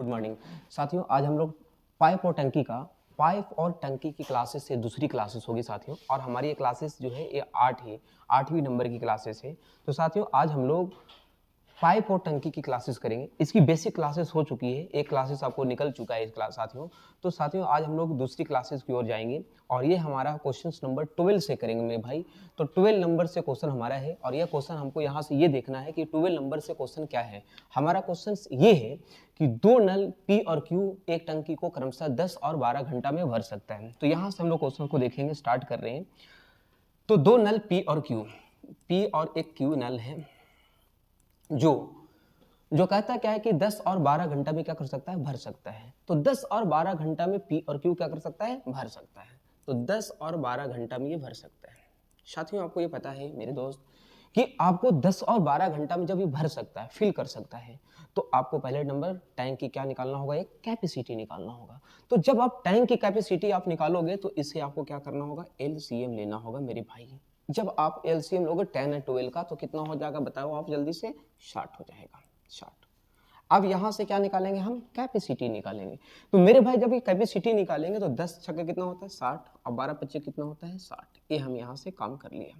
Good morning साथियों। आज हम लोग पाइप और टंकी की क्लासेस से दूसरी क्लासेस होगी साथियों। और हमारी ये क्लासेस जो है ये 8वीं नंबर की क्लासेस है। तो साथियों आज हम लोग पाइप और टंकी की क्लासेस करेंगे। इसकी बेसिक क्लासेस हो चुकी है, एक क्लासेस आपको निकल चुका है इस क्लास साथियों। तो साथियों आज हम लोग दूसरी क्लासेस की ओर जाएंगे और ये हमारा क्वेश्चन नंबर 12 से करेंगे मेरे भाई। तो 12 नंबर से क्वेश्चन हमारा है और यह क्वेश्चन हमको यहाँ से ये देखना है कि 12 नंबर से क्वेश्चन क्या है। हमारा क्वेश्चन ये है कि दो नल पी और क्यू एक टंकी को क्रमशः 10 और 12 घंटा में भर सकता है। तो यहाँ से हम लोग क्वेश्चन को देखेंगे, स्टार्ट कर रहे हैं। तो दो नल पी और एक क्यू नल है जो कहता क्या है कि 10 और 12 घंटा में क्या कर सकता है, भर सकता है। तो 10 और 12 घंटा में पी और क्यू क्या कर सकता है, भर सकता है। तो 10 और 12 घंटा में ये भर सकता है। साथियों आपको ये पता है मेरे दोस्त कि आपको 10 और 12 घंटा में जब ये भर सकता है, फिल कर सकता है, तो आपको पहले नंबर टैंक की क्या निकालना होगा, एक कैपेसिटी निकालना होगा। तो जब आप टैंक की कैपेसिटी आप निकालोगे तो इससे आपको क्या करना होगा, एलसीएम लेना होगा मेरे भाई। जब आप एलसीएम लोगे 10 और 12 का तो कितना हो जाएगा बताओ आप जल्दी से, 60 हो जाएगा, 60। अब यहां से क्या निकालेंगे, हम कैपेसिटी निकालेंगे। तो मेरे भाई जब ये कैपेसिटी निकालेंगे तो 10 छक्के कितना होता है, 60, और 12 पच्चे कितना होता है, 60। ये हम यहां से काम कर लिया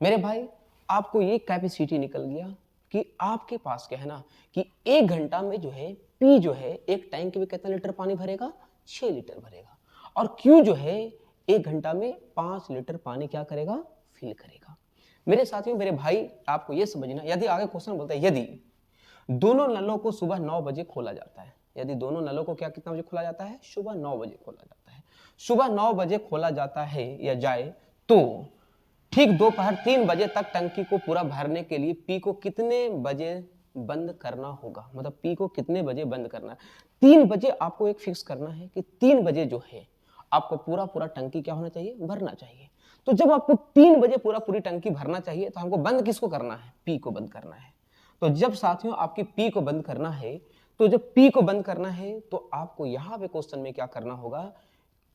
मेरे भाई। आपको ये कैपेसिटी निकल गया कि आपके पास क्या है ना कि 1 घंटा में जो है पी जो है एक टैंक में कितना लीटर पानी भरेगा, 6 लीटर भरेगा। और क्यू जो है 1 घंटा में 5 लीटर पानी क्या करेगा, फिल करेगा। मेरे साथियों मेरे भाई आपको ये समझना, यदि आगे क्वेश्चन बोलता है यदि दोनों नलों को सुबह 9 बजे खोला जाता है, यदि दोनों नलों को क्या कितना बजे खोला जाता है, सुबह 9 बजे खोला जाता है, सुबह 9 बजे खोला जाता है या जाए तो ठीक दोपहर 3 बजे तक टंकी को पूरा भरने के लिए पी को कितने बजे बंद करना होगा। मतलब पी को कितने बजे बंद करना है, 3 बजे आपको एक फिक्स करना है कि 3 बजे जो है आपको पूरा टंकी क्या होना चाहिए, भरना चाहिए। तो जब आपको 3 बजे पूरी टंकी भरना चाहिए तो हमको बंद किसको करना है, पी को बंद करना है। तो जब साथियों आपकी पी को बंद करना है, तो जब पी को बंद करना है तो आपको यहां पे क्वेश्चन में क्या करना होगा,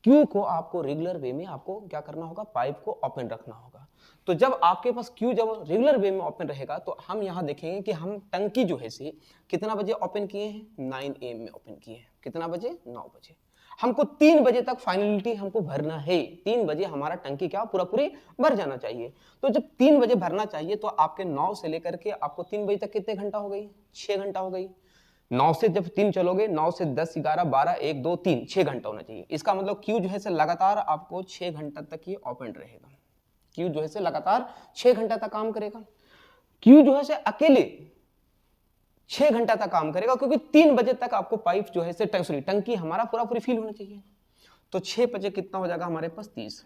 क्यू को आपको रेगुलर वे में आपको क्या करना होगा, पाइप को ओपन रखना होगा। तो जब आपके पास क्यू जब रेगुलर वे में ओपन रहेगा तो हम यहां देखेंगे कि हम टंकी जो है से कितना बजे ओपन किए हैं, 9 AM में ओपन किए हैं। कितना बजे, 9 बजे। हमको 3 बजे तक फाइनलिटी हमको भरना है, 3 बजे हमारा टंकी क्या पूरी भर जाना चाहिए। तो जब 3 बजे भरना चाहिए तो आपके 9 से लेकर के आपको 3 बजे तक कितने घंटा हो गई, 6 घंटा हो गई। 9 से जब 3 चलोगे, 9 से 10 11 12 1 2 3 6 घंटा होना चाहिए। इसका मतलब क्यू जो है से लगातार आपको 6 घंटा तक ये ओपन रहेगा। क्यू जो है से लगातार 6 घंटा तक काम करेगा। क्यू जो है से अकेले 6 घंटा तक काम करेगा क्योंकि 3 बजे तक आपको पाइप जो है से टंकी हमारा पूरी फिल होना चाहिए। तो 6 बजे कितना हो जाएगा हमारे पास, 30।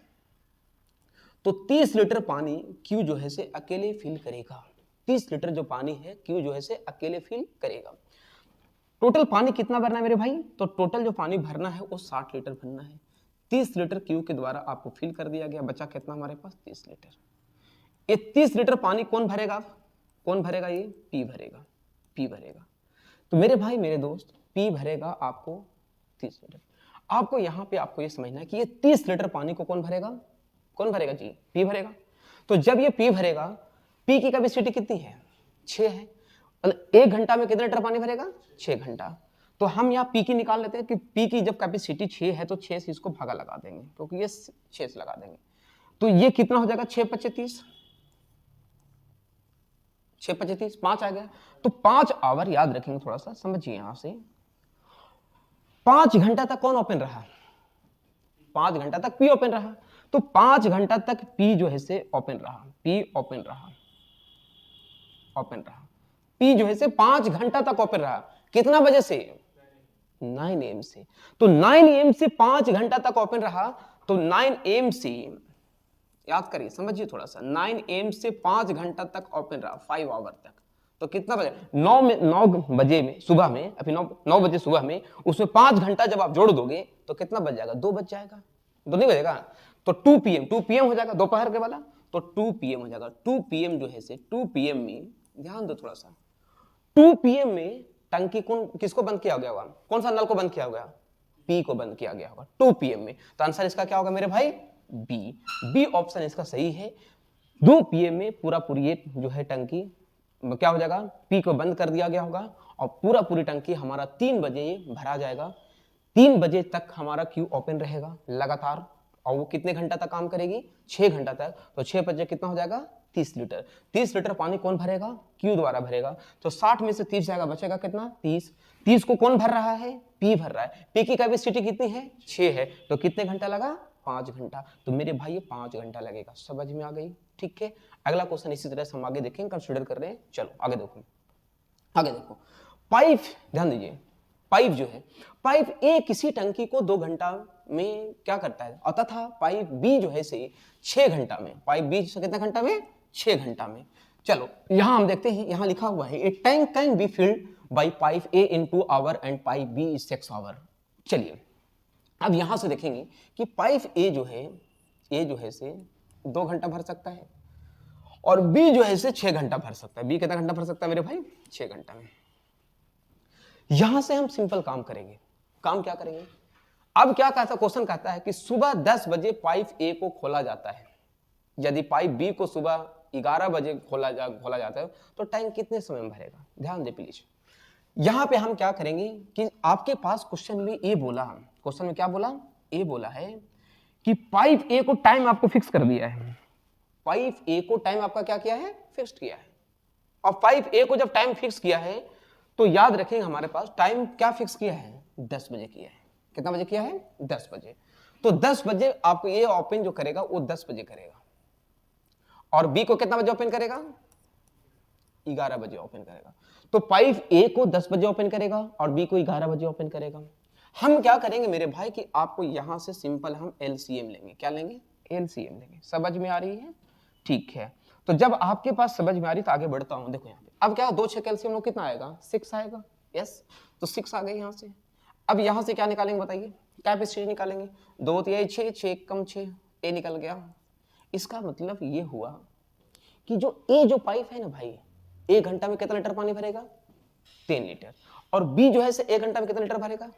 तो 30 लीटर पानी क्यू जो है से अकेले फिल करेगा। 30 लीटर जो पानी है क्यू जो है से अकेले फिल करेगा। टोटल पानी कितना भरना है मेरे भाई, तो टोटल जो पानी भरना है वो 60 लीटर भरना है। 30 लीटर क्यू के द्वारा आपको फिल कर दिया गया, बचा कितना हमारे पास, 30 लीटर। ये 30 लीटर पानी कौन भरेगा, ये पी भरेगा, पी भरेगा। तो मेरे भाई मेरे दोस्त पी भरेगा आपको 30 लीटर। आपको यहां पे आपको ये समझना है कि ये 30 लीटर पानी को कौन भरेगा जी, पी भरेगा। तो जब ये पी भरेगा, पी की कैपेसिटी कितनी है, 6 है। 1 घंटा में कितने लीटर पानी भरेगा, 6 घंटा। तो हम यहाँ पी की निकाल लेते हैं कि पी की जब कैपेसिटी 6 है तो 6 से इसको भागा लगा देंगे क्योंकि ये 6 से लगा देंगे। तो ये कितना हो जाएगा, 6 पच्चे 30, 6 पच्चे 30, 5 आ गया। तो 5 आवर याद रखेंगे, थोड़ा सा समझिए यहां से। 5 घंटा तक कौन ओपन रहा, 5 घंटा तक पी ओपन रहा। तो 5 घंटा तक पी जो है से ओपन रहा, पी ओपन रहा, पी जो है से 5 घंटा तक ओपन रहा। कितना बजे से, 9 AM से। तो 9 AM से 5 घंटा तक ओपन रहा। तो 9 AM से याद करिए, समझिए थोड़ा सा, 9 AM से 5 घंटा तक ओपन रहा, 5 आवर तक। तो कितना बजे, 9 बजे में सुबह में, अभी 9 बजे सुबह में, उसमें 5 घंटा जब आप जोड़ दोगे तो कितना बज जाएगा, 2 बज जाएगा, 2 नहीं बजेगा। तो 2 PM हो जाएगा, दोपहर के वाला। तो 2 PM हो जाएगा। 2 PM जो है से 2 PM में ध्यान दो थोड़ा सा, 2 PM में टंकी किसको बंद किया गया होगा, कौन सा नल को बंद किया होगा, पी को बंद किया गया होगा 2 PM में। तो आंसर इसका क्या होगा मेरे भाई, बी ऑप्शन इसका सही है। 2 PM में पूरी जो है टंकी क्या हो जाएगा, पी को बंद कर दिया गया होगा और पूरा पूरी टंकी हमारा 3 बजे ये भरा जाएगा। 3 बजे तक हमारा क्यू ओपन रहेगा लगातार, और वो कितने घंटा तक काम करेगी? 6 घंटा तक। तो 6 बजे कितना हो जाएगा? 30 लीटर। 30 लीटर पानी कौन भरेगा? क्यू द्वारा भरेगा। तो 60 में से 30 जाएगा, बचेगा कितना? 30। 30 को कौन भर रहा है? पी भर रहा है। पी की कैपेसिटी कितनी है? 6 है। तो कितने घंटा लगा? 5 घंटा। तो मेरे भाई ये 5 घंटा लगेगा। समझ में आ गई? ठीक है। अगला क्वेश्चन इसी तरह से हम आगे देखेंगे, कंसीडर कर रहे हैं। चलो आगे देखो, आगे देखो। पाइप, ध्यान दीजिए, पाइप जो है, पाइप ए किसी टंकी को 2 घंटा में क्या करता है, और तथा पाइप बी जो है से 6 घंटा में, पाइप बी से कितने घंटा में? 6 घंटा में। चलो यहां हम देखते हैं, यहां लिखा हुआ है A tank can be filled by pipe A in 2 hour and pipe B is 6 hour. चलिए अब यहां से देखेंगे कि पाइप ए जो है से 2 घंटा भर सकता है, और बी जो है से 6 घंटा भर सकता है। बी कितना घंटा भर सकता है मेरे भाई? 6 घंटा में। यहां से हम सिंपल काम करेंगे। काम क्या करेंगे? अब क्या कहता, क्वेश्चन कहता है कि सुबह 10 बजे पाइप ए को खोला जाता है। यदि पाइप बी को सुबह 11 बजे खोला जाता है तो टैंक कितने समय में भरेगा? ध्यान दे प्लीज। यहां पे हम क्या करेंगे कि आपके पास क्वेश्चन में ए बोला, क्वेश्चन में क्या बोला? ए बोला है कि पाइप ए को टाइम आपको फिक्स कर दिया है। पाइप ए को टाइम आपका क्या किया है? फिक्स किया है। और पाइप ए को जब टाइम फिक्स किया है तो याद रखेंगे हमारे पास टाइम क्या फिक्स किया है? 10 बजे किया है। कितना बजे किया है? 10 बजे। तो 10 बजे आपको ये ओपन जो करेगा वो 10 बजे करेगा, और बी को कितना बजे ओपन करेगा? 11 बजे ओपन करेगा। तो पाइप ए को 10 बजे ओपन करेगा और बी को 11 बजे ओपन करेगा। हम क्या करेंगे मेरे भाई कि आपको यहां से सिंपल हम एलसीएम लेंगे। क्या लेंगे? एलसीएम लेंगे। समझ में आ रही है? ठीक है। तो जब आपके पास समझ में आ रही तो आगे बढ़ता हूं। देखो यहाँ पे अब क्या, 2 6 कैल्शियम लो कितना आएगा? 6 आएगा। यस, तो 6 आ गए यहां से। अब यहां से क्या निकालेंगे बताइए? कैपेसिटी निकालेंगे। 2 तो यही 6, 6 कम 6, ए निकल गया। इसका मतलब ये हुआ कि जो ए जो पाइप है ना भाई, 1 घंटा में कितना लीटर पानी भरेगा? 3 लीटर। और बी जो है से 1 घंटा में कितना लीटर भरेगा?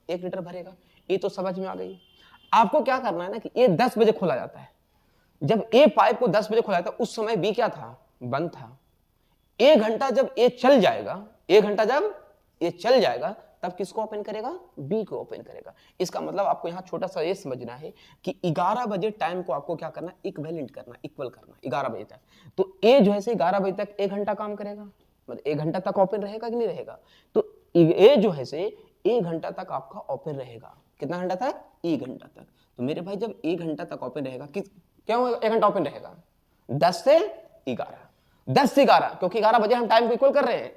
1 लीटर भरेगा। ये तो समझ में आ गई। आपको क्या करना है ना कि ये 10 बजे खोला जाता है। जब ए पाइप को 10 बजे खोला जाता है उस समय बी क्या था? बंद था। 1 घंटा जब ए चल जाएगा, 1 घंटा जब ए चल जाएगा तब किसको ओपन करेगा? बी को ओपन करेगा। इसका मतलब आपको यहां छोटा सा ये समझना है कि 11 बजे टाइम को आपको क्या करना? इक्विवेलेंट करना, इक्वल करना 11 बजे तक। तो ए जो है से 11 बजे तक 1 घंटा काम करेगा, मतलब 1 घंटा तक ओपन रहेगा कि नहीं रहेगा? तो ए जो है से 1 घंटा तक आपका ओपन रहेगा। कितना घंटा तक? 1 घंटा तक। तो मेरे भाई जब 1 घंटा तक ओपन रहेगा, क्यों 1 घंटा ओपन रहेगा? 10 से 11, 10 से 11, क्योंकि 11 बजे हम टाइम को इक्वल कर रहे हैं।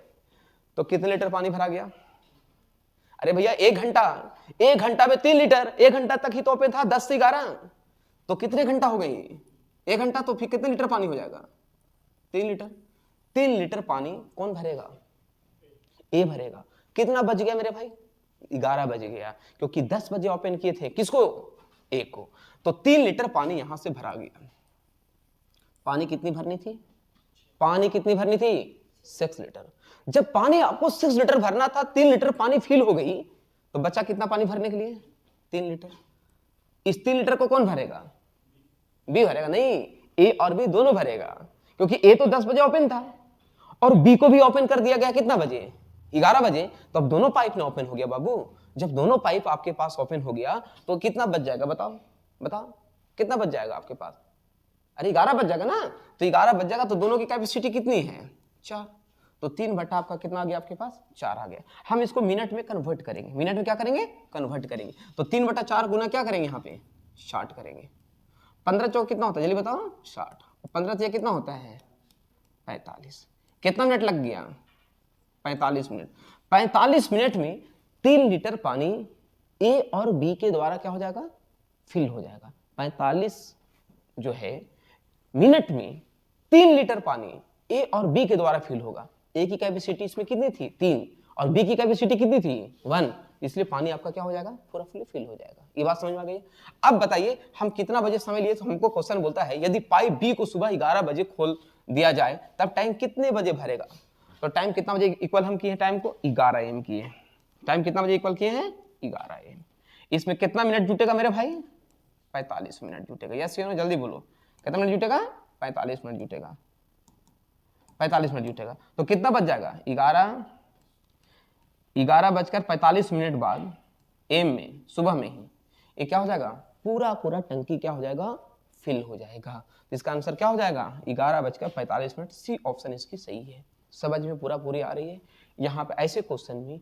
तो कितने लीटर पानी भरा गया? अरे भैया 1 घंटा में 3 लीटर, 1 घंटा तक ही तो ओपन था, 10 से 11, तो कितने घंटा हो गई? 1 घंटा। तो फिर कितने लीटर पानी हो जाएगा? 3 लीटर। 3 लीटर पानी कौन भरेगा? ए भरेगा। कितना बज गया मेरे भाई? 11 बज गया, क्योंकि 10 बजे ओपन किए थे। किसको? ए को। तो 3 लीटर पानी यहां से भरा गया। पानी कितनी भरनी थी? पानी कितनी भरनी थी? 6 लीटर। जब पानी आपको 6 लीटर भरना था, 3 लीटर पानी फिल हो गई, तो बचा कितना पानी भरने के लिए? 3 लीटर। इस 3 लीटर को कौन भरेगा? बी भरेगा। नहीं, ए और बी दोनों भरेगा, क्योंकि ए तो 10 बजे ओपन था और बी को भी ओपन कर दिया गया। कितना बजे? 11 बजे। तो अब दोनों पाइप ने ओपन हो गया बाबू। जब दोनों पाइप आपके पास ओपन हो गया तो कितना बच जाएगा? बताओ बताओ, कितना बच जाएगा आपके पास? अरे 11 बच जाएगा ना। तो 11 बच जाएगा, तो दोनों की कैपेसिटी कितनी है? 4। तो 3 बटा आपका कितना आ गया आपके पास? 4 आ गया। हम इसको मिनट में कन्वर्ट करेंगे। मिनट में क्या करेंगे? कन्वर्ट करेंगे। तो 3 बटा 4 गुना क्या करेंगे? यहाँ पे 60 करेंगे। 15 चौक कितना होता है जल्दी बताओ? 60। 15 से कितना होता है? 45। कितना मिनट लग गया? 45 मिनट। 45 मिनट में 3 लीटर पानी ए और बी के द्वारा क्या हो जाएगा? फिल हो जाएगा। 45 जो है मिनट में 3 लीटर पानी ए और बी के द्वारा फिल होगा। ए की कैपेसिटी इसमें कितनी थी? 3, और बी की कैपेसिटी कितनी थी? 1। इसलिए पानी आपका क्या हो जाएगा? पूरा फुल फिल हो जाएगा। ये बात समझ में आ गई? अब बताइए हम कितना बजे समय लिए? तो हमको क्वेश्चन बोलता है यदि पाइप बी को सुबह 11 बजे खोल दिया जाए तब टाइम कितने बजे भरेगा? तो टाइम कितना बजे इक्वल हम किए हैं? टाइम को 11 AM किए। टाइम कितना बजे इक्वल किए हैं? 11 AM। इसमें कितना मिनट जुटेगा मेरे भाई? 45 मिनट जुटेगा। यस या नो, जल्दी बोलो। कितना मिनट जुटेगा? 45 मिनट जुटेगा। 45 मिनट जुटेगा। तो कितना बच जाएगा? 11 11:45 बाद एम में, सुबह में ही ये क्या हो जाएगा, पूरा पूरा टंकी क्या हो जाएगा, फिल हो जाएगा। इसका आंसर क्या हो जाएगा, 11:45। सी ऑप्शन इसकी सही है। समझ में पूरा पूरी आ रही है। यहाँ पे ऐसे क्वेश्चन में,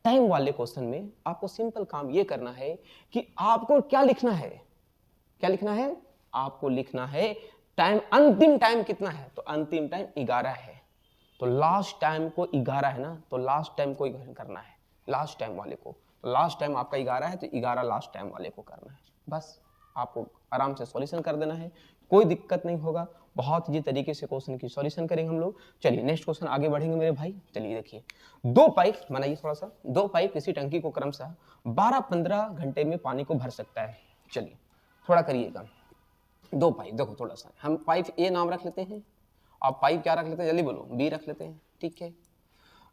टाइम वाले क्वेश्चन में आपको सिंपल काम ये करना है कि आपको क्या लिखना है, क्या लिखना है, आपको लिखना है टाइम, अंतिम टाइम कितना है, तो अंतिम टाइम 11 है, तो लास्ट टाइम को 11 है ना, तो लास्ट टाइम को करना है, लास्ट टाइम वाले को। तो लास्ट टाइम आपका 11 है, तो 11 लास्ट टाइम वाले को करना है। बस आपको आराम से सॉल्यूशन कर देना है, कोई दिक्कत नहीं होगा। बहुत ही तरीके से क्वेश्चन की सॉल्यूशन करेंगे हम लोग। चलिए नेक्स्ट क्वेश्चन आगे बढ़ेंगे मेरे भाई। चलिए देखिए, दो पाइप बनाइए थोड़ा सा। दो पाइप किसी टंकी को क्रमशः 12-15 घंटे में पानी को भर सकता है। चलिए थोड़ा करिएगा। दो पाइप, देखो थोड़ा सा, हम पाइप ए नाम रख लेते हैं, आप पाइप क्या रख लेते हैं, जल्दी बोलो, बी रख लेते हैं, ठीक है।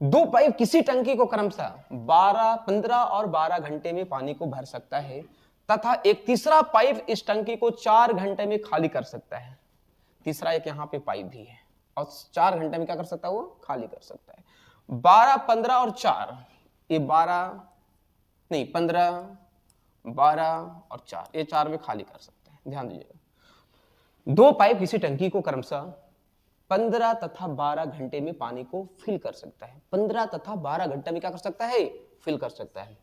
दो पाइप किसी टंकी को क्रमशः 15 और 12 घंटे में पानी को भर सकता है, तथा एक तीसरा पाइप इस टंकी को 4 घंटे में खाली कर सकता है। तीसरा एक यहाँ पे पाइप भी है, और 4 घंटे में क्या कर सकता है, वो खाली कर सकता है। 12, 15 और 4, ये 12 नहीं 15, 12 और 4, ये 4 में खाली कर सकता है। ध्यान दीजिएगा, दो पाइप किसी टंकी को क्रमशः 15 तथा 12 घंटे में पानी को फिल कर सकता है। 15 तथा 12 घंटे में क्या कर सकता है, फिल कर सकता है।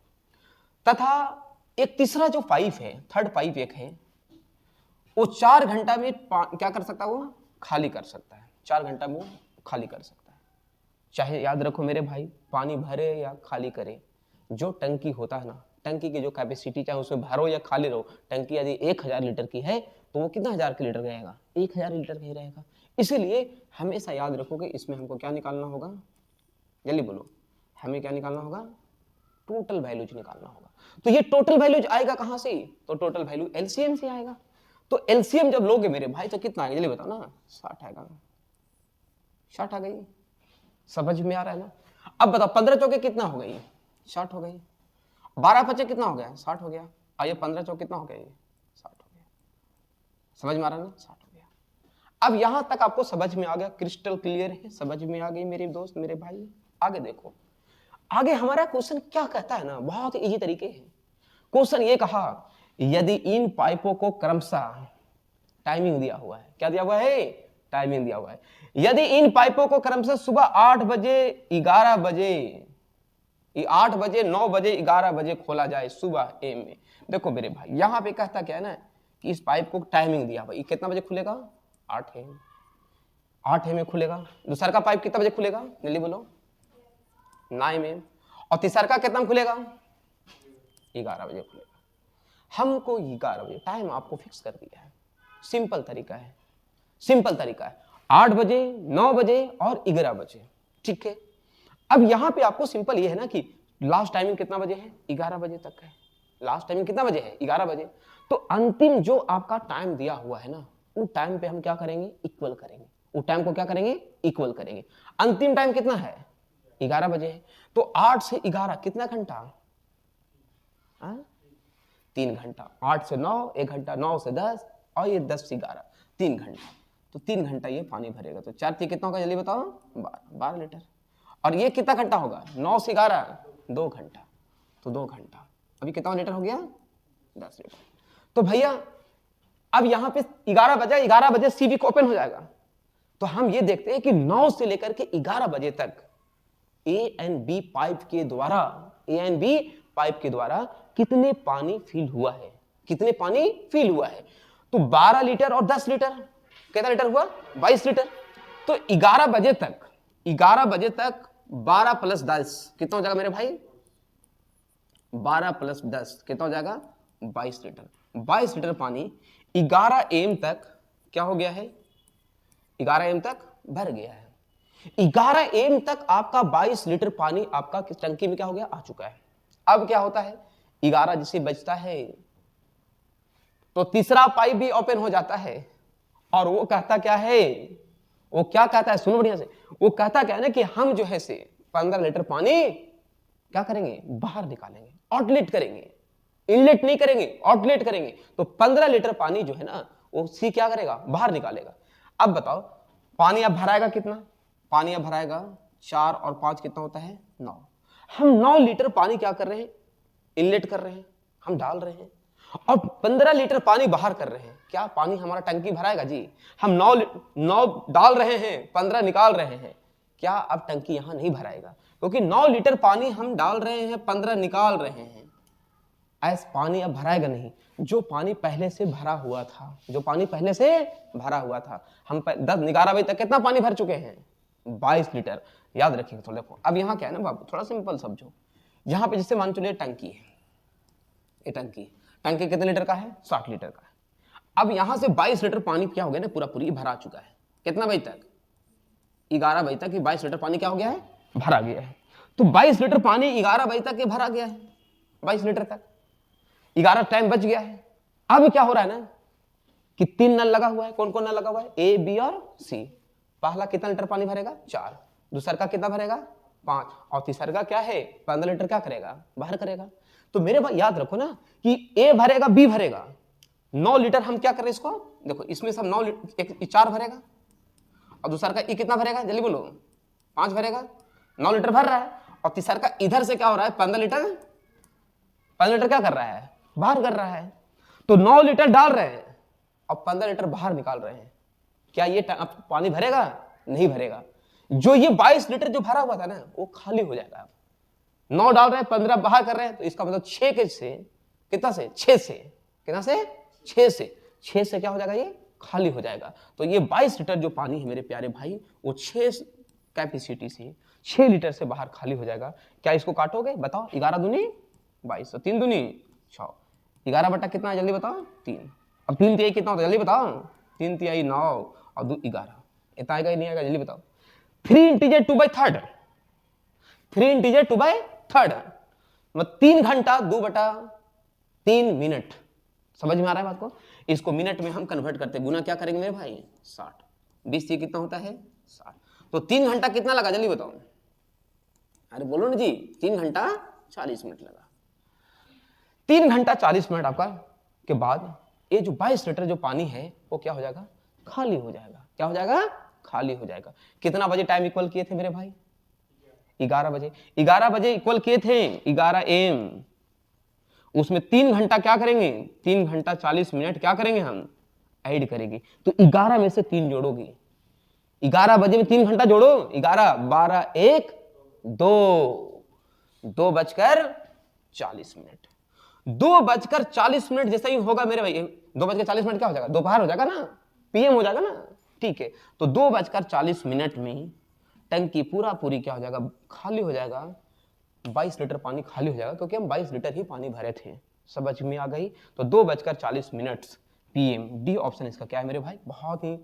तथा एक तीसरा जो पाइप है, थर्ड पाइप एक है, वो 4 घंटा में क्या कर सकता है, वो खाली कर सकता है। 4 घंटा में वो खाली कर सकता है। चाहे याद रखो मेरे भाई, पानी भरे या खाली करे, जो टंकी होता है ना, टंकी की जो कैपेसिटी, चाहे उसमें भरो या खाली रहो, टंकी यदि 1000 लीटर की है तो वो कितना 1000 के लीटर रहेगा, 1000 लीटर का ही रहेगा। इसीलिए हमेशा याद रखो कि इसमें हमको क्या निकालना होगा, जल्दी बोलो, हमें क्या निकालना होगा, टोटल वैल्यूज निकालना होगा। तो ये टोटल वैल्यूज आएगा कहां से, तो टोटल वैल्यू एलसीएम से आएगा। तो एलसीएम जब लोगे मेरे भाई तो कितना आएगा, जल्दी बताओ ना, 60 आएगा। 60 आ गई, समझ में आ रहा है ना। अब बताओ 15 चौके कितना हो गई, 60 हो गई। 12 पचे कितना हो गया, 60 हो गया। आइए 15 चौक कितना हो गया, 60 हो गया। समझ में आ रहा है ना, 60 हो गया। अब यहां तक आपको समझ में आ गया, क्रिस्टल क्लियर है, समझ में आ गई मेरे दोस्त मेरे भाई। आगे देखो, आगे हमारा क्वेश्चन क्या कहता है ना, बहुत इजी तरीके है। क्वेश्चन ये कहा, यदि इन पाइपों को क्रमशः, टाइमिंग दिया हुआ है, क्या दिया हुआ है, टाइमिंग दिया हुआ है। यदि इन पाइपों को क्रमशः सुबह 8 बजे, 11 बजे, 8 बजे, 9 बजे, 11 बजे खोला जाए सुबह एम में। देखो मेरे भाई, यहां पे कहता क्या है ना, कि इस पाइप को टाइमिंग दिया हुआ, कितना बजे खुलेगा, 8 एम, 8 एम में खुलेगा। दूसरा का पाइप कितना बजे खुलेगा, जल्दी बोलो, 9 एम। और तीसरा का कितना खुलेगा, 11 बजे खुलेगा। हमको 11 बजे टाइम आपको फिक्स कर दिया है। सिंपल तरीका है, सिंपल तरीका है, 8 बजे, 9 बजे और 11 बजे, ठीक है। अब यहां पे आपको सिंपल ये है ना कि लास्ट टाइमिंग कितना बजे है, 11 बजे तक है। लास्ट टाइमिंग कितना बजे है, 11 बजे। तो अंतिम जो आपका टाइम दिया हुआ है ना, उस टाइम पे हम क्या करेंगे, इक्वल करेंगे। उस टाइम को क्या करेंगे, इक्वल करेंगे। अंतिम टाइम कितना है, 11 बजे है। तो 8 से 11 कितना घंटा, 3 घंटा। 8 से 9 1 घंटा, 9 से 10 और ये 10 से 11 3 घंटा। तो 3 घंटा ये पानी भरेगा। तो 4 कितना होगा, जल्दी बताओ, 12 लीटर। और ये कितना घंटा होगा, 9 से 11 2 घंटा, तो 2 घंटा। अभी कितना लीटर हो गया, 10 लीटर। तो भैया अब यहां पे 11 बजे, 11 बजे सीवी को ओपन हो जाएगा। तो हम ये देखते हैं कि 9 से लेकर के 11 बजे तक ए एंड बी पाइप के द्वारा, ए एंड बी पाइप के द्वारा कितने पानी फिल हुआ है, कितने पानी फिल हुआ है। तो 12 लीटर और 10 लीटर, कितना लीटर हुआ, 22 लीटर। तो 11 बजे तक, 11 बजे तक 12 + 10 कितना हो जाएगा मेरे भाई, 12 + 10 कितना हो जाएगा, 22 लीटर। 22 लीटर पानी 11 एम तक क्या हो गया है, 11 एम तक भर गया है। 11 एम तक आपका 22 लीटर पानी आपका टंकी में क्या हो गया, आ चुका है। अब क्या होता है, 11 जिसे बचता है तो तीसरा पाइप भी ओपन हो जाता है। और वो कहता क्या है, वो क्या कहता है, सुनो बढ़िया से, वो कहता क्या है ना कि हम जो है से 15 लीटर पानी क्या करेंगे, बाहर निकालेंगे, आउटलेट करेंगे, इनलेट नहीं करेंगे, आउटलेट करेंगे। तो 15 लीटर पानी जो है ना, वो सी क्या करेगा, बाहर निकालेगा। अब बताओ पानी अब भराएगा कितना, पानी अब भराएगा 4 और 5 कितना होता है, 9। हम 9 लीटर पानी क्या कर रहे हैं, इनलेट कर रहे हैं, हम डाल रहे हैं, और 15 लीटर पानी बाहर कर रहे हैं। क्या पानी हमारा टंकी भराएगा जी? हम 9 डाल रहे हैं, 15 निकाल रहे हैं, क्या अब टंकी यहां नहीं भराएगा? क्योंकि 9 लीटर पानी हम डाल रहे हैं, 15 निकाल रहे हैं, ऐसा पानी अब भराएगा नहीं। जो पानी पहले से भरा हुआ था, जो पानी पहले से भरा हुआ था, हम 10-11 बजे तक कितना पानी भर चुके हैं? 22 लीटर। याद रखिएगा। तो देखो अब यहाँ क्या है ना बाबू, थोड़ा सिंपल समझो। यहाँ पे जैसे मान चलिए टंकी है, ये टंकी कितने लीटर का है? 60 लीटर का है। अब यहां से 22 लीटर पानी क्या हो गया ना, पूरा पूरी भरा चुका है। कितना बजे तक? 11 बजे तक 22 लीटर पानी क्या हो गया है? भरा गया है। तो 22 लीटर पानी 11 बजे तक भरा गया है, 22 लीटर तक 11 टाइम बच गया है। अब क्या हो रहा है ना कि 3 नल लगा हुआ है। कौन कौन नल लगा हुआ है? ए, बी और सी। पहला कितना लीटर पानी भरेगा? 4। दूसरा का कितना भरेगा? 5। और तीसरा का क्या है? 15 लीटर क्या करेगा? बाहर करेगा। तो मेरे भाई याद रखो ना कि ए भरेगा, बी भरेगा, 9 लीटर हम क्या करें इसको, देखो इसमें सब 9 लीटर, 4 भरेगा, और दूसरा का ई कितना भरेगा? जल्दी बोलो। 5 भरेगा, 9 लीटर भर रहा है। और तीसरा का इधर से क्या हो रहा है? 15 लीटर क्या कर रहा है? बाहर कर रहा है। तो 9 लीटर डाल रहे हैं और 15 लीटर बाहर निकाल रहे हैं। क्या ये पानी भरेगा? नहीं भरेगा। जो ये 22 लीटर जो भरा हुआ था ना, वो खाली हो जाएगा। 9 डाल रहे हैं, 15 बाहर कर रहे हैं, तो इसका मतलब 6 के से कितना से? 6 से कितना से? 6 से क्या हो जाएगा? ये खाली हो जाएगा। तो ये 22 लीटर जो पानी है मेरे प्यारे भाई, वो 6 कैपेसिटी से 6 लीटर से बाहर खाली हो जाएगा। क्या इसको काटोगे? बताओ। 11 दूनी 22, 3 दूनी 6, 11 बटा कितना है? जल्दी बताओ। 3। अब 3 तिहाई कितना होता है? जल्दी बताओ। 3 तिहाई 9 और 2 11। इतना आएगा ही नहीं आएगा? जल्दी बताओ। 3 इंटीजर 2/3, 3 इंटीजर 2/3, मतलब 3 घंटा 2/3 मिनट। समझ में आ रहा है बात को? इसको मिनट में हम कन्वर्ट करते हैं, गुना क्या करेंगे मेरे भाई? 60। 20 से कितना होता है? 60। तो 3 घंटा कितना लगा? जल्दी बताओ। अरे बोलो ना जी। 3 घंटा 40 मिनट लगा। 3 घंटा 40 मिनट आपका के बाद ये जो 22 लीटर जो पानी है वो क्या हो जाएगा? खाली हो जाएगा। क्या हो जाएगा? खाली हो जाएगा। कितना बजे टाइम इक्वल किए थे मेरे भाई? 11 बजे। 11 बजे इक्वल किए थे, 11 AM। उसमें 3 घंटा क्या करेंगे? 3 घंटा 40 मिनट क्या करेंगे? हम ऐड करेंगे। तो 11 में से 3 जोड़ोगे। 11 बजे में 3 घंटा जोड़ो। 11, 12, 1, 2 बजकर 40 मिनट। 2:40 जैसा ही होगा मेरे भाई, 2:40 क्या हो जाएगा? दोपहर हो जाएगा ना, PM हो जाएगा ना। ठीक है। तो 2:40 में टंकी पूरा पूरी क्या हो जाएगा? खाली हो जाएगा। 22 लीटर पानी खाली हो जाएगा, क्योंकि हम 22 लीटर ही पानी भरे थे। समझ में आ गई? तो 2:40 PM। डी ऑप्शन इसका क्या है मेरे भाई? बहुत ही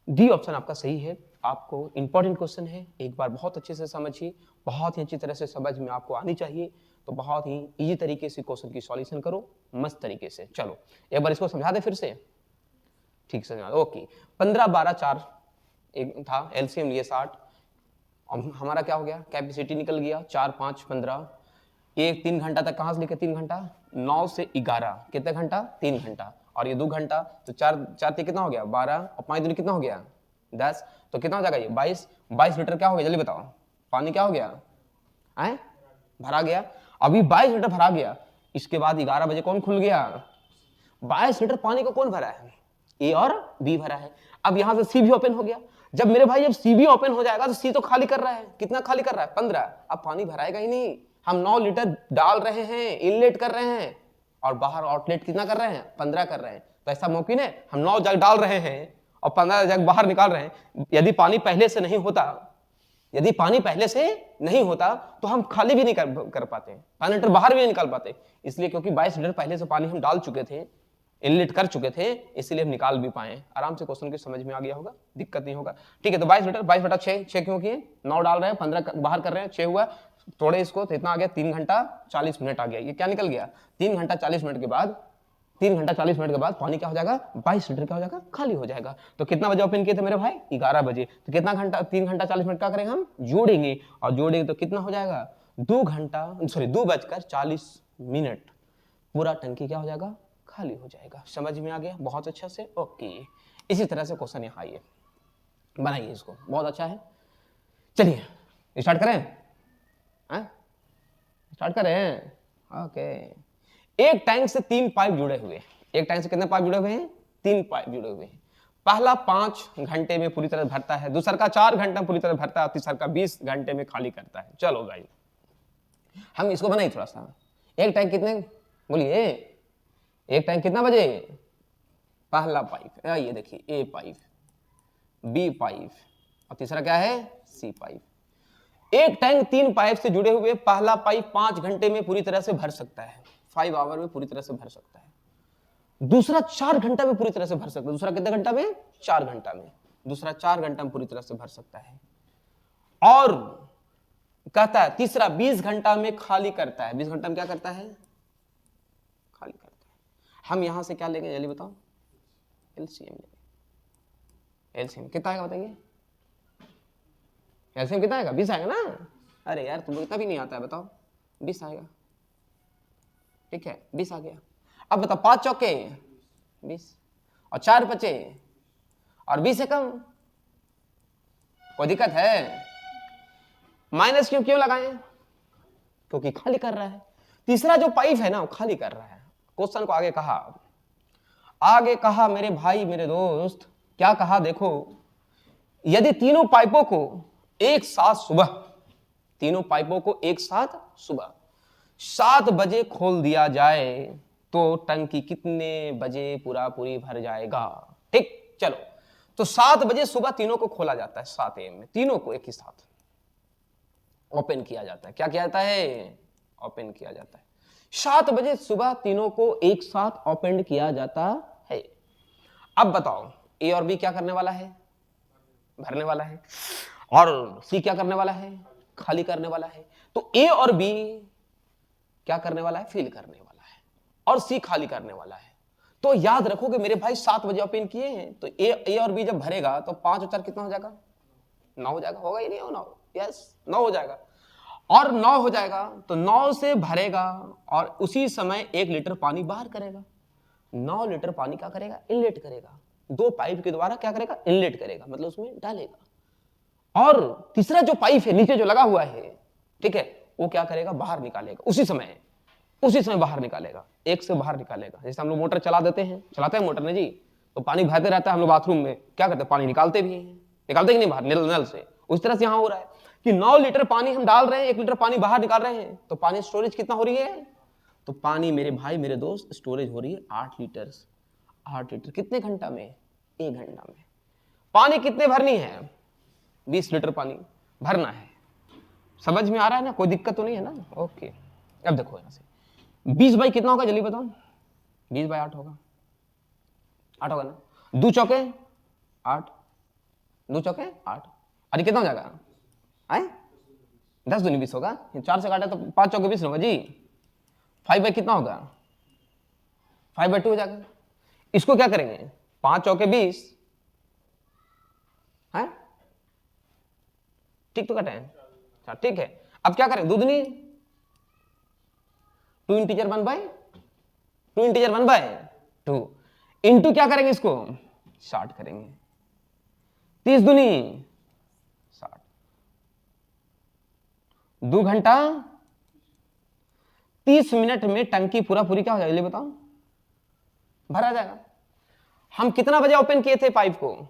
डी ऑप्शन आपका सही है। आपको इंपॉर्टेंट क्वेश्चन है, एक बार बहुत अच्छे से समझिए, बहुत ही अच्छी तरह से समझ में आपको आनी चाहिए। तो बहुत ही इजी तरीके से क्वेश्चन की सॉल्यूशन करो, मस्त तरीके से। चलो एक बार इसको समझा दे फिर से, ठीक से समझा। ओके। 15, 12, 4 एक था, एलसीएम लिए 60। हमारा क्या हो गया? कैपेसिटी निकल गया 4, 5, 15। ये 3 घंटा तक कहां से लेकर 3 घंटा? 9 से 11 कितने घंटा? 3 घंटा। और ये 2 घंटा, तो 4 कितना हो गया? 12 और 5 दूनी कितना हो गया? 10। तो कितना हो जाएगा ये? 22 लीटर क्या हो गया? जल्दी बताओ। पानी क्या हो गया? भरा गया। अभी 22 लीटर भरा गया। इसके बाद 11 बजे कौन खुल गया? 22 लीटर पानी को कौन भरा है? ए और बी भरा है। अब यहां से सी भी ओपन हो गया। जब मेरे भाई जब सी भी ओपन हो जाएगा तो सी तो खाली कर रहा है। कितना खाली कर रहा है? 15। अब पानी भराएगा ही नहीं। हम 9 लीटर डाल रहे हैं, इनलेट कर रहे हैं, और बाहर आउटलेट कितना कर रहे हैं? 15 कर रहे हैं। तो ऐसा मुमकिन है? हम 9 जग डाल रहे हैं और 15 जग बाहर निकाल रहे हैं। यदि पानी पहले से नहीं होता, तो हम खाली भी नहीं कर पाते, 5 लीटर बाहर भी नहीं निकाल पाते। इसलिए क्योंकि 22 लीटर पहले से पानी हम डाल चुके थे, इनलेट कर चुके थे, इसलिए हम निकाल भी पाए। आराम से क्वेश्चन की समझ में आ गया होगा, दिक्कत नहीं होगा। ठीक है। तो 22 लीटर 22/6 क्यों किए? 9 डाल रहे हैं, 15 बाहर कर रहे हैं, 6 हुआ। थोड़े इसको तो इतना आ गया, 3 घंटा 40 मिनट आ गया। ये क्या निकल गया? 3 घंटा 40 मिनट के बाद पानी क्या हो जाएगा? 22 लीटर क्या हो जाएगा? खाली हो जाएगा। तो कितना बजे ओपन किए थे मेरे भाई? 11 बजे। तो कितना घंटा? 3 घंटा 40 मिनट क्या करेंगे? हम जोड़ेंगे, और जोड़ेंगे तो कितना हो जाएगा? 2:40 पूरा टंकी क्या हो जाएगा? खाली हो जाएगा। समझ में आ गया? बहुत अच्छा से। ओके। इसी तरह से क्वेश्चन यहाँ आइए, बनाइए इसको, बहुत अच्छा है। चलिए स्टार्ट करें। स्टार्ट करें। ओके, एक टैंक से 3 पाइप जुड़े हुए हैं। एक टैंक से कितने पाइप जुड़े हुए हैं? 3 पाइप जुड़े हुए हैं। पहला 5 घंटे में पूरी तरह भरता है, दूसरा का 4 घंटे में पूरी तरह भरता है, तीसरा का 20 घंटे में खाली करता है। चलो भाई हम इसको बनाए थोड़ा सा। एक टैंक कितने, बोलिए, एक टैंक कितना बजे? पहला पाइप, ये देखिए, ए पाइप, बी पाइप और तीसरा क्या है? सी पाइप। एक टैंक 3 पाइप से जुड़े हुए, पहला पाइप 5 घंटे में पूरी तरह से भर सकता है, 5 आवर में पूरी तरह से भर सकता है। दूसरा 4 घंटा में पूरी तरह से भर सकता है। दूसरा कितने घंटा में? 4 घंटा में। दूसरा 4 घंटा में पूरी तरह से भर सकता है। और कहता है तीसरा 20 घंटा में खाली करता है। 20 घंटा में क्या करता है? खाली करता है। हम यहां से क्या लेंगे जल्दी बताओ? एलसीएम लेंगे। एलसीएम कितना आएगा बताइए? एलसीएम कितना आएगा? 20 आएगा ना? अरे यार तुमको इतना भी नहीं आता है, बताओ। 20 आएगा, ठीक है, 20 आ गया। अब बताओ 5 चौके 20 और 4 बचे और 20 से कम, कोई दिक्कत है? माइनस क्यों लगाएं? क्योंकि खाली कर रहा है। तीसरा जो पाइप है ना वो खाली कर रहा है। क्वेश्चन को आगे कहा मेरे भाई मेरे दोस्त, क्या कहा देखो, यदि तीनों पाइपों को एक साथ सुबह 7 बजे खोल दिया जाए तो टंकी कितने बजे पूरी भर जाएगा? ठीक, चलो तो 7 बजे सुबह तीनों को खोला जाता है, 7 AM में तीनों को एक ही साथ ओपन किया जाता है। क्या किया जाता है? ओपन किया जाता है। 7 बजे सुबह तीनों को एक साथ ओपन किया जाता है। अब बताओ ए और बी क्या करने वाला है? भरने वाला है। और सी क्या करने वाला है? खाली करने वाला है। तो ए और बी क्या करने वाला है? फिल करने वाला है और सी खाली करने वाला है। तो याद रखो कि मेरे भाई 7 बजे ओपन किए हैं तो ए और बी जब भरेगा तो 5 और 4 कितना हो जाएगा? 9 हो जाएगा। होगा ही नहीं? हो 9? यस, 9 हो जाएगा। और 9 हो जाएगा तो 9 से भरेगा और उसी समय 1 लीटर पानी बाहर करेगा। 9 लीटर पानी क्या करेगा? इनलेट करेगा। 2 पाइप के द्वारा क्या करेगा? इनलेट करेगा, मतलब उसमें डालेगा। और तीसरा जो पाइप है नीचे जो लगा हुआ है, ठीक है, वो क्या करेगा? बाहर निकालेगा। उसी समय बाहर निकालेगा, एक से बाहर निकालेगा। जैसे हम लोग मोटर चलाते हैं मोटर में जी, तो पानी बहते रहता है, हम लोग बाथरूम में क्या करते हैं? पानी निकालते भी हैं, निकालते कि नहीं बाहर नल से? उस तरह से यहां हो रहा है कि 9 लीटर पानी हम डाल रहे हैं, 1 लीटर पानी बाहर निकाल रहे हैं, तो पानी स्टोरेज कितना हो रही है? तो पानी मेरे भाई मेरे दोस्त स्टोरेज हो रही है 8 लीटर। 8 लीटर कितने घंटा में? 1 घंटा में। पानी कितने भरनी है? 20 लीटर पानी भरना है। समझ में आ रहा है ना? कोई दिक्कत तो नहीं है ना? ओके, अब देखो यहां से 20 बाई कितना होगा जल्दी बताओ? 20 बाई 8 होगा। 8 होगा ना? 2 चौके 8, 2 चौके 8, अरे कितना हो जाएगा? 10 दूनी 20 होगा। 4 से काटा तो 5 चौके 20 होगा जी। 5 बाई कितना होगा? 5 बाई 2 हो जाएगा। इसको क्या करेंगे? 5 चौके 20 है, ठीक तो कटे हैं, ठीक है। अब क्या करें? दूधनी 2 इंटीजर 1 बाई 2 इंटू क्या करेंगे? इसको 60 करेंगे। 30 दूनी 60, 2 घंटा 30 मिनट में टंकी पूरी क्या हो जाएगी? बताओ, भरा जाएगा। हम कितना बजे ओपन किए थे पाइप को?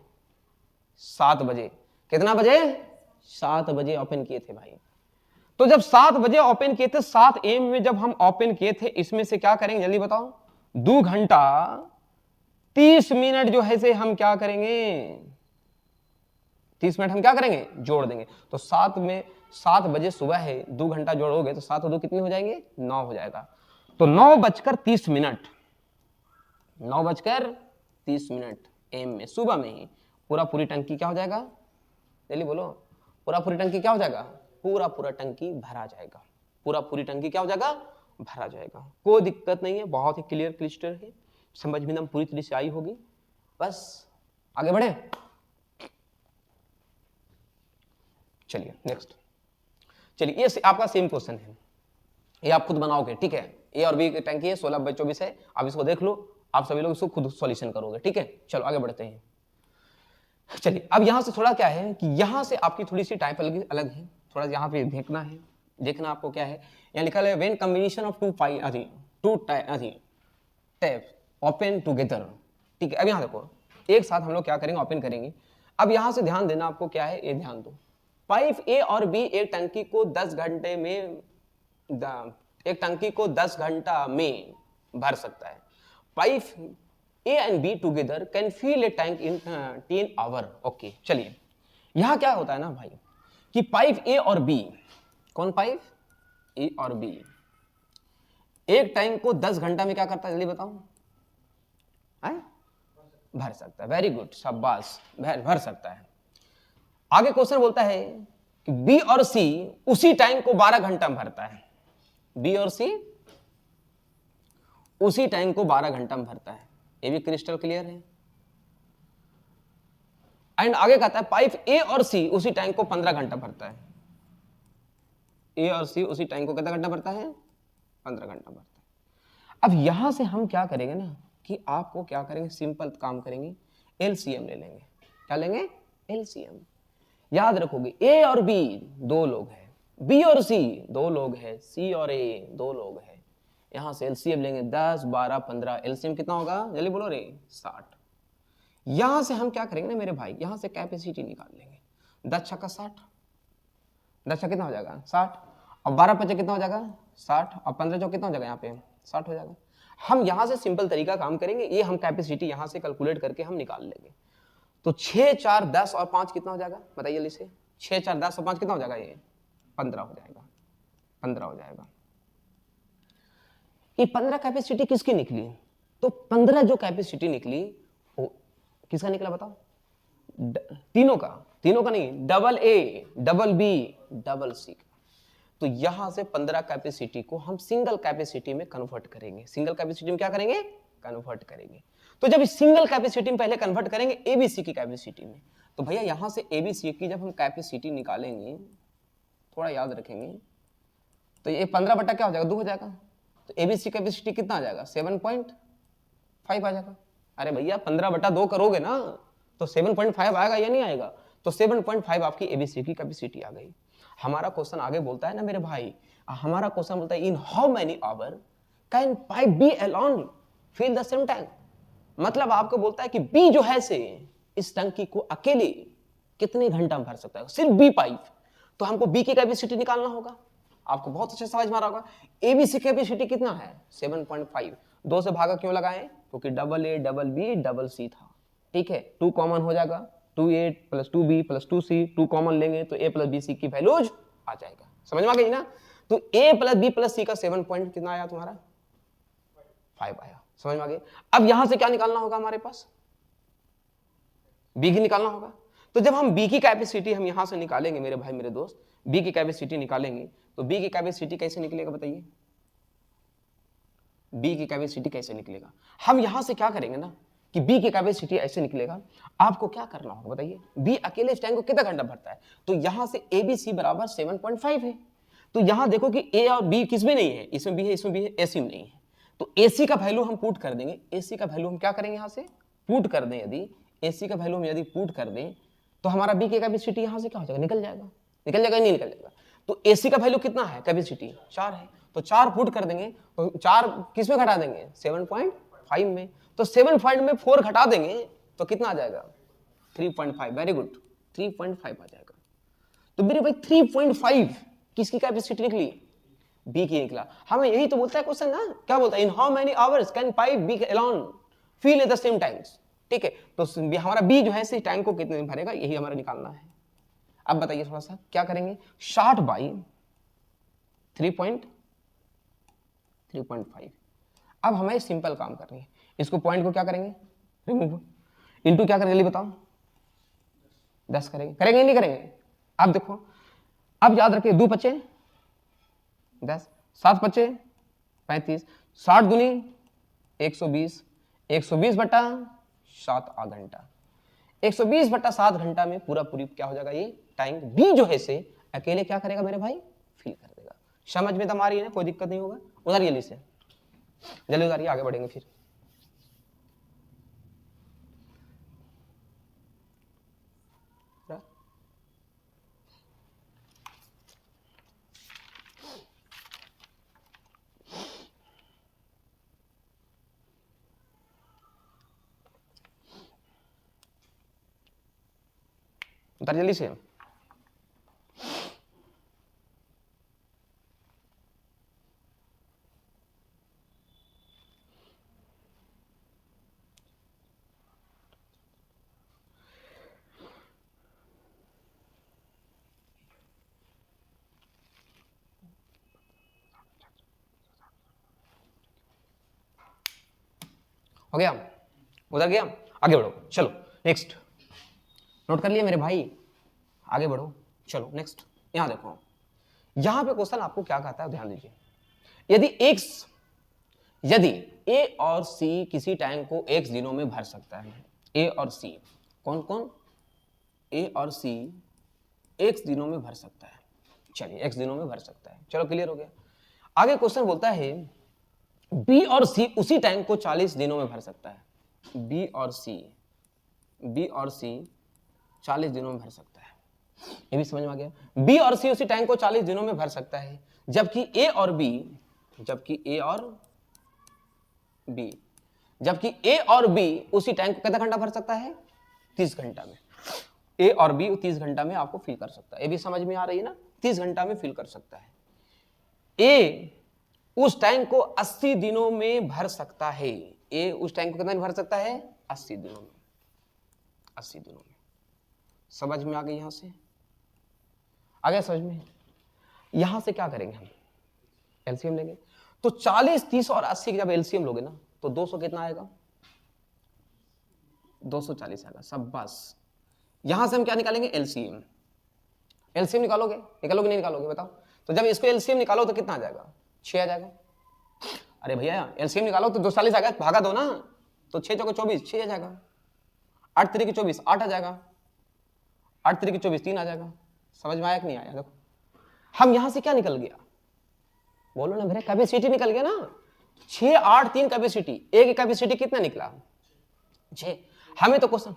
7 बजे। कितना बजे? 7 बजे ओपन किए थे भाई। तो जब 7 बजे ओपन किए थे, 7 AM में जब हम ओपन किए थे, इसमें से क्या करेंगे जल्दी बताओ? 2 घंटा 30 मिनट जो है से हम क्या करेंगे? 30 मिनट हम क्या करेंगे? जोड़ देंगे। तो 7 बजे सुबह है, 2 घंटा जोड़ोगे तो 7 और 2 कितने हो जाएंगे? 9 हो जाएगा। तो 9:30 मिनट, 9:30 AM में सुबह में ही पूरी टंकी क्या हो जाएगा? जल्दी बोलो, पूरी टंकी क्या हो जाएगा? पूरा टंकी भरा जाएगा। पूरी टंकी क्या हो जाएगा? भरा जाएगा। कोई दिक्कत नहीं है, बहुत ही क्लियर क्लिस्टर है, समझ में पूरी तरह से आई होगी। बस आगे बढ़े, चलिए नेक्स्ट। चलिए ये आपका सेम क्वेश्चन है, ये आप खुद बनाओगे, ठीक है। ए और बी की टंकी है, 16/24 है। आप इसको देख लो, आप सभी लोग इसको खुद सॉल्यूशन करोगे, ठीक है। चलो आगे बढ़ते हैं। चलिए अब यहां से थोड़ा क्या है कि यहां से आपकी थोड़ी सी टाइप अलग है, थोड़ा यहां पे देखना है। देखना आपको क्या है यहाँ लिखा है when combination of two tap open together. ठीक है, अब यहाँ देखो एक साथ हम लोग क्या करेंगे, ओपन करेंगे। अब यहाँ से ध्यान देना आपको, क्या है ये ध्यान दो। पाइप ए और बी एक टंकी को 10 घंटे में एक टंकी को 10 घंटा में भर सकता है। Pipe A and B together can fill a tank in 10 hour. Okay, चलिए यहां क्या होता है ना भाई कि पाइप ए और बी, कौन पाइप ए और बी, एक टैंक को 10 घंटा में क्या करता है, जल्दी बताओ, भर सकता है। वेरी गुड, शाबाश, भर सकता है। आगे क्वेश्चन बोलता है कि बी और सी उसी टैंक को 12 घंटा में भरता है। बी और सी उसी टैंक को 12 घंटा में भरता है, ये भी क्रिस्टल क्लियर है। एंड आगे कहता है पाइप ए और सी उसी टैंक को 15 घंटा भरता है। ए और सी उसी टैंक को कितना घंटा भरता है, 15 घंटा भरता है। अब यहां से हम क्या करेंगे ना कि आपको क्या करेंगे, सिंपल काम करेंगे, एलसीएम ले लेंगे। क्या लेंगे, एलसीएम। याद रखोगे ए और बी दो लोग हैं, बी और सी दो लोग हैं, सी और ए दो लोग हैं। यहां से एलसीएम लेंगे 10, 12, 15, एलसीएम कितना होगा, जल्दी बोलो रे, 60। यहां से हम क्या करेंगे ना मेरे भाई, यहां से कैपेसिटी निकाल लेंगे। 10 छक्का 60, 10 छक्का कितना हो जाएगा 60, और 12 पचे कितना हो जाएगा 60, और 15 चौक कितना हो जाएगा यहाँ पे 60 हो जाएगा। हम यहां से सिंपल तरीका काम करेंगे, ये हम कैपेसिटी यहां से कैलकुलेट करके हम निकाल लेंगे। तो 6, 4, 10 और 5 कितना हो जाएगा, बताइए जल्दी से। 6, 4, 10 और 5 कितना हो जाएगा, ये 15 हो जाएगा, 15 हो जाएगा। ये 15 कैपेसिटी किसकी निकली, तो 15 जो कैपेसिटी निकली वो किसका निकला बताओ, तीनों का नहीं, double A, double B, double C का। तो यहां से 15 कैपेसिटी को हम सिंगल कैपेसिटी में कन्वर्ट करेंगे। सिंगल कैपेसिटी में क्या करेंगे, कन्वर्ट करेंगे। तो जब इस सिंगल कैपेसिटी में पहले कन्वर्ट करेंगे एबीसी की कैपेसिटी में, तो भैया यहां से एबीसी की जब हम कैपेसिटी निकालेंगे, थोड़ा याद रखेंगे, तो ये 15 बटा क्या हो जाएगा, 2 हो जाएगा। तो एबीसी कैपेसिटी कितना आ जाएगा, 7.5 आ जाएगा। अरे भैया 15 बटा 2 करोगे ना तो 7.5 आएगा या नहीं आएगा, तो 7.5 आपकी एबीसी की कैपेसिटी आ गई। हमारा क्वेश्चन आगे बोलता है ना मेरे भाई, हमारा क्वेश्चन बोलता है in how many hour can pipe B alone fill the same tank. मतलब आपको बोलता है कि बी जो है से इस टंकी को अकेले कितने घंटा में भर सकता है, सिर्फ बी पाइप। तो हमको बी की कैपेसिटी निकालना होगा। आपको बहुत अच्छे समझ में आ रहा होगा। एबीसी कैपेसिटी कितना है 7.5, 2 से भागा क्यों लगाएं, क्योंकि double A, double B, double C था। ठीक है, 2 कॉमन हो जाएगा, 2a + 2b + 2c, 2 कॉमन लेंगे तो a + bc की वैल्यूज आ जाएगा। समझ में आ गई ना। तो a + b + c का 7 पॉइंट कितना आया तुम्हारा 5 आया। समझ में आ गई। अब यहां से क्या निकालना होगा हमारे पास, b की निकालना होगा। तो जब हम b की कैपेसिटी हम यहां से निकालेंगे मेरे भाई मेरे दोस्त, b की कैपेसिटी निकालेंगे तो b की कैपेसिटी कैसे निकलेगा बताइए, b की कैपेसिटी कैसे निकलेगा। हम यहां से क्या करेंगे ना कि B की कैपेसिटी ऐसे निकलेगा। आपको क्या करना होगा बताइए, B अकेले इस टैंक को कितना घंटा भरता है, तो यहां से ABC बराबर 7.5 है। तो यहां देखो कि A और B किसमें नहीं है, इसमें भी है, इसमें भी है, AC में नहीं है। तो AC का वैल्यू हम पुट कर देंगे। AC का वैल्यू हम क्या करेंगे, यहां से पुट कर दें। यदि AC का वैल्यू हम यदि पुट कर दें तो हमारा B की कैपेसिटी यहां से क्या हो जाएगा, निकल जाएगा, निकल जाएगा, नहीं निकल जाएगा। तो AC का वैल्यू कितना है, कैपेसिटी 4 है, तो 4 पुट कर देंगे। तो 4 किस में घटा देंगे, 7.5 में। तो 7 में 4 घटा देंगे तो कितना आ जाएगा 3.5। वेरी गुड, 3.5 आ जाएगा। तो मेरे भाई 3.5 किसकी कैपेसिटी निकली, बी की निकला। हमें यही तो बोलता है क्वेश्चन ना, क्या बोलता है, in how many hours can pipe B alone fill the same tanks. ठीक है, तो हमारा बी जो है इस टैंक को कितने में भरेगा, यही हमारा निकालना है। अब बताइए थोड़ा सा क्या करेंगे, 60 बाई 3.5। अब हमें सिंपल काम करनी है, इसको पॉइंट को क्या करेंगे, रिमूव, इनटू क्या करेंगे बताओ, 10 करेंगे, करेंगे नहीं करेंगे। अब देखो, अब याद रखिए 2 बचे 10, 7 बचे 35, 60 दूनी 120, 120 बटा 7 घंटा, 120 बटा 7 घंटा में पूरा पूरी क्या हो जाएगा, ये टैंक बी जो है से अकेले क्या करेगा मेरे भाई, फिल कर देगा। समझ में तो आ रही है ना, कोई दिक्कत नहीं होगा। उधारिए जल्दी से, जल्दी उधारिए, आगे बढ़ेंगे फिर। उत्तर जल्दी से। हो गया, उधर गया, आगे बढ़ो, चलो नेक्स्ट। नोट कर लिए मेरे भाई, आगे बढ़ो, चलो नेक्स्ट। यहां देखो, यहां पे क्वेश्चन आपको क्या कहता है, ध्यान दीजिए। यदि ए और सी किसी टैंक को x दिनों में भर सकता है, ए और सी, कौन कौन, ए और सी x दिनों में भर सकता है, चलिए x दिनों में भर सकता है, चलो क्लियर हो गया। आगे क्वेश्चन बोलता है बी और सी उसी टैंक को 40 दिनों में भर सकता है, बी और सी 40 दिनों में भर सकता है, ये भी समझ में आ गया। बी और सी उसी टैंक को 40 दिनों में भर सकता है, जबकि ए और बी उसी टैंक को कितना घंटा भर सकता है, 30 घंटा में। ए और बी 30 घंटा में आपको फिल कर सकता है, ये भी समझ में आ रही है ना, 30 घंटा में फिल कर सकता है। ए उस टैंक को 80 दिनों में भर सकता है, ए उस टैंक को कितना भर सकता है, 80 दिनों में, 80 दिनों में। समझ में आ गई, यहां से आ गया समझ में। यहां से क्या करेंगे हम, एलसीएम लेंगे, तो 40, 30 और 80 की जब एलसीएम लोगे ना तो 200 कितना आएगा, 240 आएगा, सब बस। यहां से हम क्या निकालेंगे, एलसीएम। एलसीएम निकालोगे नहीं निकालोगे बताओ, तो जब इसको एलसीएम निकालो तो कितना आ जाएगा, 6 आ जाएगा। अरे भैया एलसीएम निकालो तो 240 आ गया, भागा दो ना, तो 6 चौको 24, 6 आ जाएगा। 8 3 24, 8 आ जाएगा। 8 3 24, 3 आ जाएगा। समझ में आया कि नहीं आया, देखो हम यहां से क्या निकल गया, बोलो ना मेरे, कैपेसिटी निकल गया ना, 6 8 3 कैपेसिटी, एक कैपेसिटी कितना निकला, 6। हमें तो क्वेश्चन,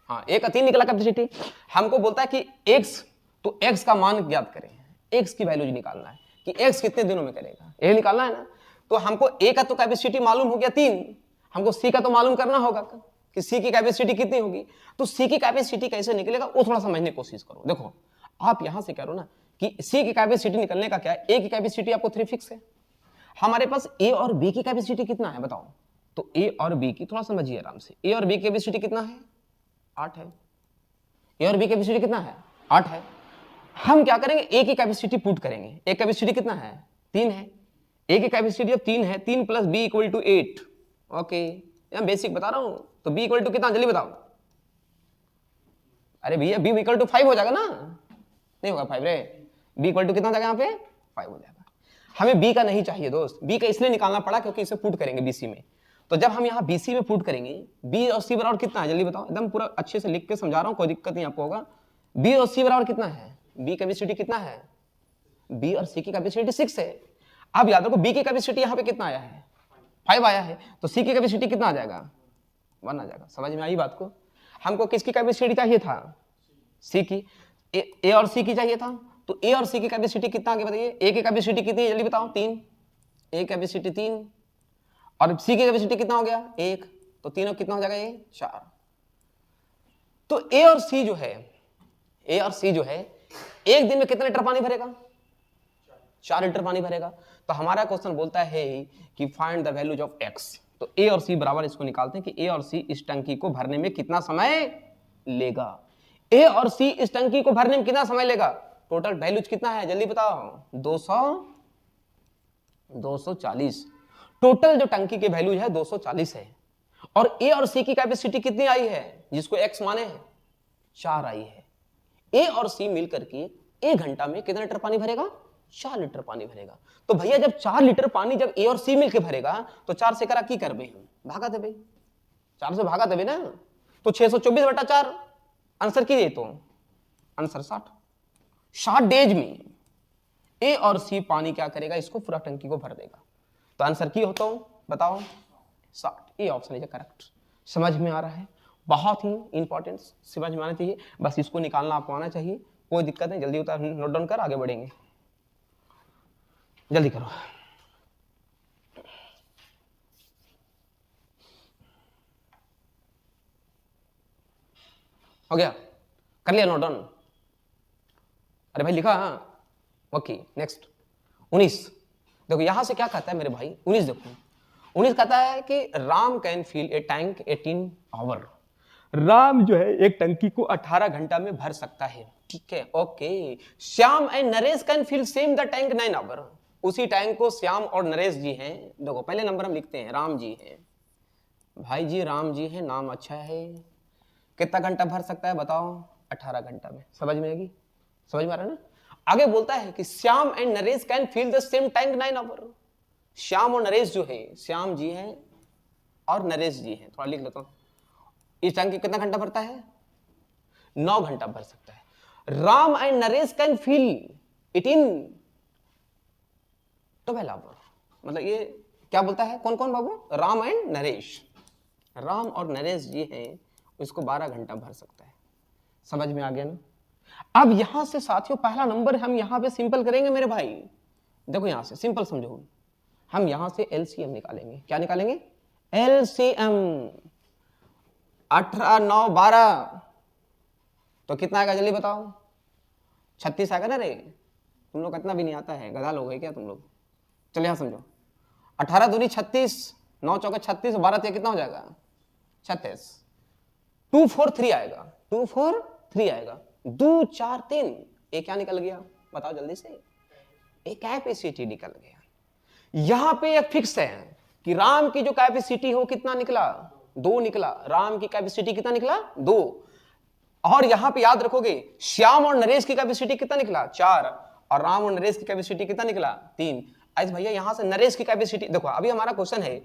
हाँ 1 का 3 निकला कैपेसिटी। हमको बोलता है कि x, तो x का मान ज्ञात करें, x की वैल्यू निकालना है कि x कितने दिनों में करेगा, ये निकालना है ना। तो हमको a का तो कैपेसिटी मालूम हो गया 3, हमको c का तो मालूम करना होगा कि c की कैपेसिटी कितनी होगी। तो c की कैपेसिटी कैसे निकलेगा वो थोड़ा समझने की कोशिश करो। देखो आप यहां से करो ना कि c की कैपेसिटी निकलने का क्या है, a की कैपेसिटी आपको 3 फिक्स है, हमारे पास a और b की कैपेसिटी कितना है बताओ। तो a और b की थोड़ा समझिए आराम से, a और b की कैपेसिटी कितना है, 8 है। ए और बी कैपेसिटी कितना है, 8 है। हम क्या करेंगे, ए की कैपेसिटी पुट करेंगे, ए कैपेसिटी कितना है, 3 है। ए की कैपेसिटी जब 3 है, 3 plus B equal to 8। Okay मैं बेसिक बता रहा हूं, तो बी इक्वल टू कितना जल्दी बताओ। अरे भैया बी इक्वल टू 5 हो जाएगा ना, नहीं होगा 5 रे, बी इक्वल टू कितना हो जाएगा यहाँ पे, 5 हो जाएगा। हमें बी का नहीं चाहिए दोस्त, बी का इसलिए निकालना पड़ा क्योंकि इसे पुट करेंगे बीसी में। तो जब हम यहाँ बीसी में पुट करेंगे, बी और सी बराबर कितना है जल्दी बताओ, एकदम पूरा अच्छे से लिख के समझा रहा हूँ, कोई दिक्कत नहीं आपको होगा। बी और सी बराबर कितना है, बी कैपेसिटी कितना है, बी और सी की कैपेसिटी 6 है। अब याद रखो बी की कैपेसिटी यहाँ पे कितना आया है, 5 आया है, तो सी की कैपेसिटी कितना आ जाएगा, 1 आ जाएगा। समझ में आई बात को। हमको किसकी कैपेसिटी चाहिए था, सी की, ए और सी की चाहिए था। तो ए और सी की कैपेसिटी कितना आगे बताइए, ए की कैपेसिटी कितनी है जल्दी बताओ, 3, ए कैपेसिटी 3 और सी की कैपेसिटी कितना हो गया, 1, तो तीनों कितना हो जाएगा ये, 4। तो ए और सी जो है, ए और सी जो है एक दिन में कितने लीटर पानी भरेगा, 4 लीटर पानी भरेगा। तो हमारा क्वेश्चन बोलता है कि find the values of x. तो ए और सी बराबर इसको निकालते हैं कि ए और सी इस टंकी को भरने में कितना समय लेगा। ए और सी इस टंकी को भरने में कितना समय लेगा, टोटल वैल्यूज कितना है जल्दी बताओ, 240। टोटल जो टंकी के वैल्यूज है 240 है, और ए और सी की कैपेसिटी कितनी आई है जिसको एक्स माने हैं, 4 आई है। ए और सी मिलकर के 1 घंटा में कितना लीटर पानी भरेगा, 4 लीटर पानी भरेगा। तो भैया जब 4 लीटर पानी जब ए और सी मिलकर भरेगा तो 4 से करा की करबे हम, भागा देबे, 4 से भागा देबे ना, तो 624/4 आंसर की दे, तो आंसर 60 डेज में ए और सी पानी क्या करेगा, इसको पूरा टंकी को भर देगा। तो आंसर की होता हूं बताओ, 60। A option is correct. समझ में आ रहा है, बहुत ही इंपॉर्टेंट, समझ में आना चाहिए, बस इसको निकालना आपको आना चाहिए, कोई दिक्कत नहीं, जल्दी उतार नोट डाउन कर, आगे बढ़ेंगे, जल्दी करो। हो गया, कर लिया नोट डाउन? अरे भाई लिखा? हाँ, ओके। नेक्स्ट 19 देखो यहां से क्या कहता है मेरे भाई। 19 देखो, 19 कहता है कि Ram can fill a tank 18 hour. Ram जो है एक टंकी को 18 घंटा में भर सकता है। ठीक है, okay. Shyam and Naresh can fill same the tank 9 hour. उसी टैंक को श्याम और नरेश जी हैं। देखो पहले नंबर हम लिखते हैं, राम जी हैं भाई जी, राम जी है, नाम अच्छा है। कितना घंटा भर सकता है बताओ? 18 घंटा में। समझ में आएगी? समझ में आ रहा है ना? आगे बोलता है कि Shyam and Naresh can fill the same tank 9 hour. Shyam और नरेश जो है, श्याम जी हैं और नरेश जी हैं, थोड़ा लिख लेता हूं। इस टैंक कितना घंटा भरता है? 9 घंटा भर सकता है। Ram and Naresh can fill it in 12 hour. मतलब ये क्या बोलता है? कौन कौन बाबू? राम एंड नरेश। राम और नरेश जी हैं, इसको 12 घंटा भर सकता है। समझ में आ गया ना? अब यहां से साथियों पहला नंबर हम यहां पे सिंपल करेंगे मेरे भाई। देखो यहां से सिंपल समझो, हम यहां से एलसीएम निकालेंगे। क्या निकालेंगे? एलसीएम। 18 9 12 तो कितना आएगा जल्दी बताओ? 36 आएगा ना रे? तुम लोग इतना भी नहीं आता है, गधा लोग है क्या तुम लोग? चलो यहां समझो, 18 दूनी 36, 9 चौके 36, 12 ते कितना हो जाएगा? 36। 2 4 3 आएगा, 2 4 3 आएगा। 2 4 3 ये क्या निकल गया बताओ जल्दी से? एक कैपेसिटी निकल गया। यहां पे एक फिक्स है कि राम की जो कैपेसिटी हो कितना निकला? 2 निकला। राम की कैपेसिटी कितना निकला? 2। और यहां पे याद रखोगे श्याम और नरेश की कैपेसिटी कितना निकला? 4। और राम और नरेश की कैपेसिटी कितना निकला? 3। आज भैया यहां से नरेश की कैपेसिटी देखो। अभी हमारा क्वेश्चन है,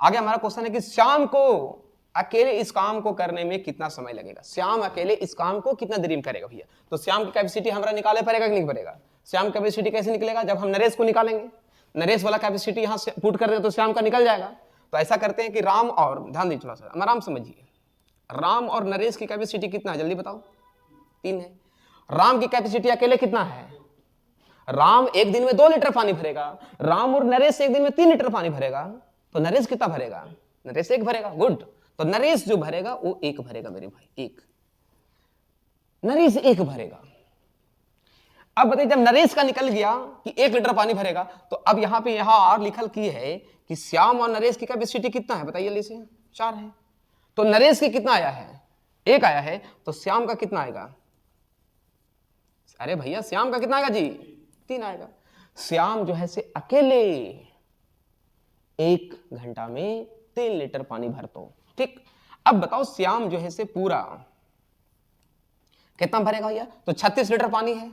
आगे हमारा क्वेश्चन है कि श्याम को अकेले इस काम को करने में कितना समय लगेगा? श्याम अकेले इस काम को कितना देरी में करेगा भैया? तो श्याम की कैपेसिटी हमारा निकाले पड़ेगा कि नहीं पड़ेगा? श्याम कैपेसिटी कैसे निकलेगा? जब हम नरेश को निकालेंगे, नरेश वाला कैपेसिटी यहां से पुट कर दे तो श्याम का निकल जाएगा। तो ऐसा करते हैं कि राम और, ध्यान दीजिए थोड़ा सा, आराम समझिए। राम और नरेश की कैपेसिटी कितना है जल्दी बताओ? 3 है। राम की कैपेसिटी अकेले कितना है? राम एक दिन में 2 लीटर पानी भरेगा। राम और नरेश एक दिन में 3 लीटर पानी भरेगा। तो नरेश कितना भरेगा? नरेश 1 भरेगा। गुड। तो नरेश जो भरेगा वो 1 भरेगा मेरे भाई, 1। नरेश 1 भरेगा। अब बताइए जब नरेश का निकल गया कि 1 लीटर पानी भरेगा, तो अब यहां पे यहां और लिखल की है कि श्याम और नरेश की कैपेसिटी कितना है बताइए जल्दी से? 4 है। तो नरेश की कितना आया है? 1 आया है। तो श्याम का कितना आएगा? अरे भैया श्याम का कितना आएगा जी? 3 आएगा। श्याम जो है से अकेले 1 घंटा में 3 लीटर पानी भरता हूं। ठीक। अब बताओ श्याम जो है से पूरा कितना भरेगा भैया? तो 36 लीटर पानी है,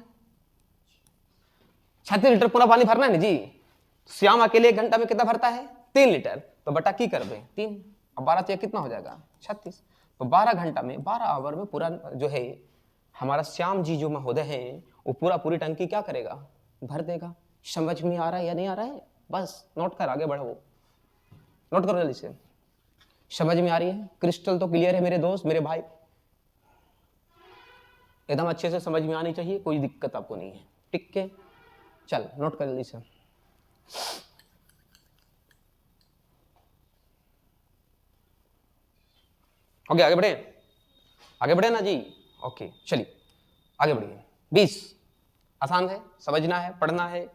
36 लीटर पूरा पानी भरना है ना जी। श्याम अकेले 1 घंटा में कितना भरता है? 3 लीटर। तो बटा की कर दे 3। अब 12 से कितना हो जाएगा? 36। तो 12 घंटा में, 12 आवर में पूरा जो है हमारा श्याम जी जो महोदय हैं वो पूरी टंकी क्या करेगा? भर देगा। समझ में आ रहा है या नहीं आ रहा है? बस नोट कर आगे बढ़ो, नोट करो जल्दी से। समझ में आ रही है? क्रिस्टल तो क्लियर है मेरे दोस्त, मेरे भाई, एकदम अच्छे से समझ में आनी चाहिए, कोई दिक्कत आपको नहीं है। ठीक है, चल नोट कर जल्दी से। ओके आगे बढ़े, आगे बढ़े ना जी? ओके चलिए आगे बढ़िए। 20 आसान है, समझना है, पढ़ना है,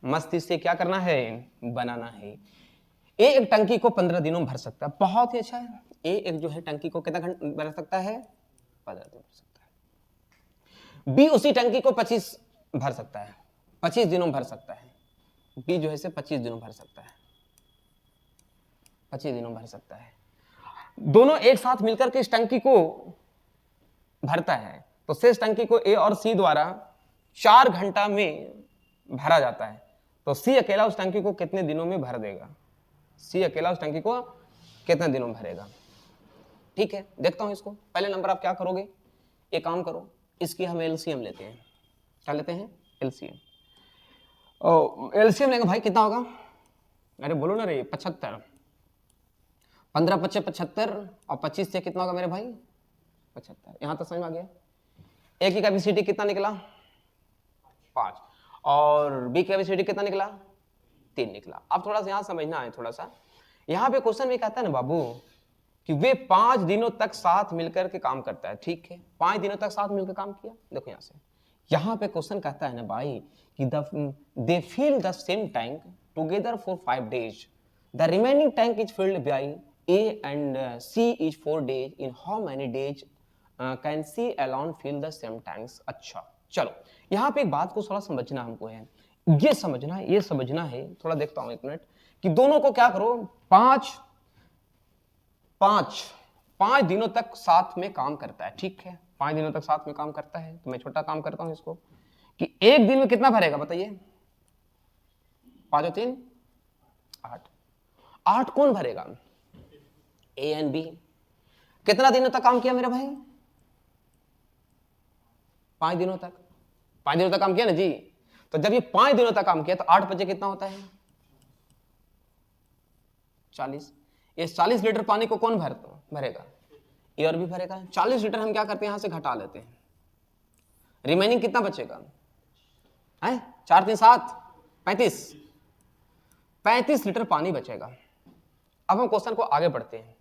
मस्तिष्क से क्या करना है? बनाना है। एक टंकी को 15 दिनों में भर सकता है। बहुत ही अच्छा है। एक जो है टंकी को कितना घंटा भर सकता है? 15 दिन भर सकता है। बी उसी टंकी को 25 भर सकता है, 25 दिनों में भर सकता है। बी जो है से 25 दिनों भर सकता है, 25 दिनों भर सकता है। दोनों एक साथ मिलकर के इस टंकी को भरता है, तो शेष टंकी को ए और सी द्वारा 4 घंटा में भरा जाता है। तो सी अकेला उस टंकी को कितने दिनों में भर देगा? सी अकेला उस टंकी को कितने दिनों में भरेगा? ठीक है, देखता हूं इसको। पहले नंबर आप क्या करोगे? एक काम करो, इसकी हम एलसीएम लेते हैं। क्या लेते हैं? एलसीएम। एलसीएम लेंगे भाई, कितना होगा? अरे बोलो ना रे, 75। 15 × 5 = 75 और 25 से कितना होगा मेरे भाई? 75। यहां तक समझ में आ गया? ए की कैपेसिटी कितना निकला? 5। और बी की कैपेसिटी कितना निकला? 3 निकला। अब थोड़ा सा यहां समझना है, थोड़ा सा यहां पे क्वेश्चन में कहता है ना बाबू कि वे 5 दिनों तक साथ मिलकर के काम करता है। ठीक है, 5 दिनों तक साथ मिलकर काम किया। देखो यहां से, यहां पे क्वेश्चन कहता है ना भाई कि they fill the same tank together for 5 days, the remaining tank is filled by A and C is 4 days, in how many days can C alone fill the same tanks? अच्छा चलो, यहाँ पे एक बात को थोड़ा समझना हमको है, ये समझना है, थोड़ा देखता हूँ एक मिनट, कि दोनों को क्या करो, पांच दिनों तक साथ में काम करता है। ठीक है, 5 दिनों तक साथ में काम करता है, तो मैं छोटा काम करता हूं इसको, कि एक दिन में कितना भरेगा बताइए, 5 और 3 8, 8 कौन भरेगा, ए एंड बी। कितना दिनों तक काम किया मेरे भाई, 5 दिनों तक, 5 दिनों तक काम किया ना जी। तो जब ये 5 दिनों तक काम किया तो 8 बजे कितना होता है, 40। ये 40 लीटर पानी को कौन भरेगा, ए और बी भरेगा। 40 लीटर हम क्या करते हैं, यहां से घटा लेते हैं, रिमेनिंग कितना बचेगा है, 4 3 7 35 लीटर पानी बचेगा। अब हम क्वेश्चन को आगे बढ़ते हैं।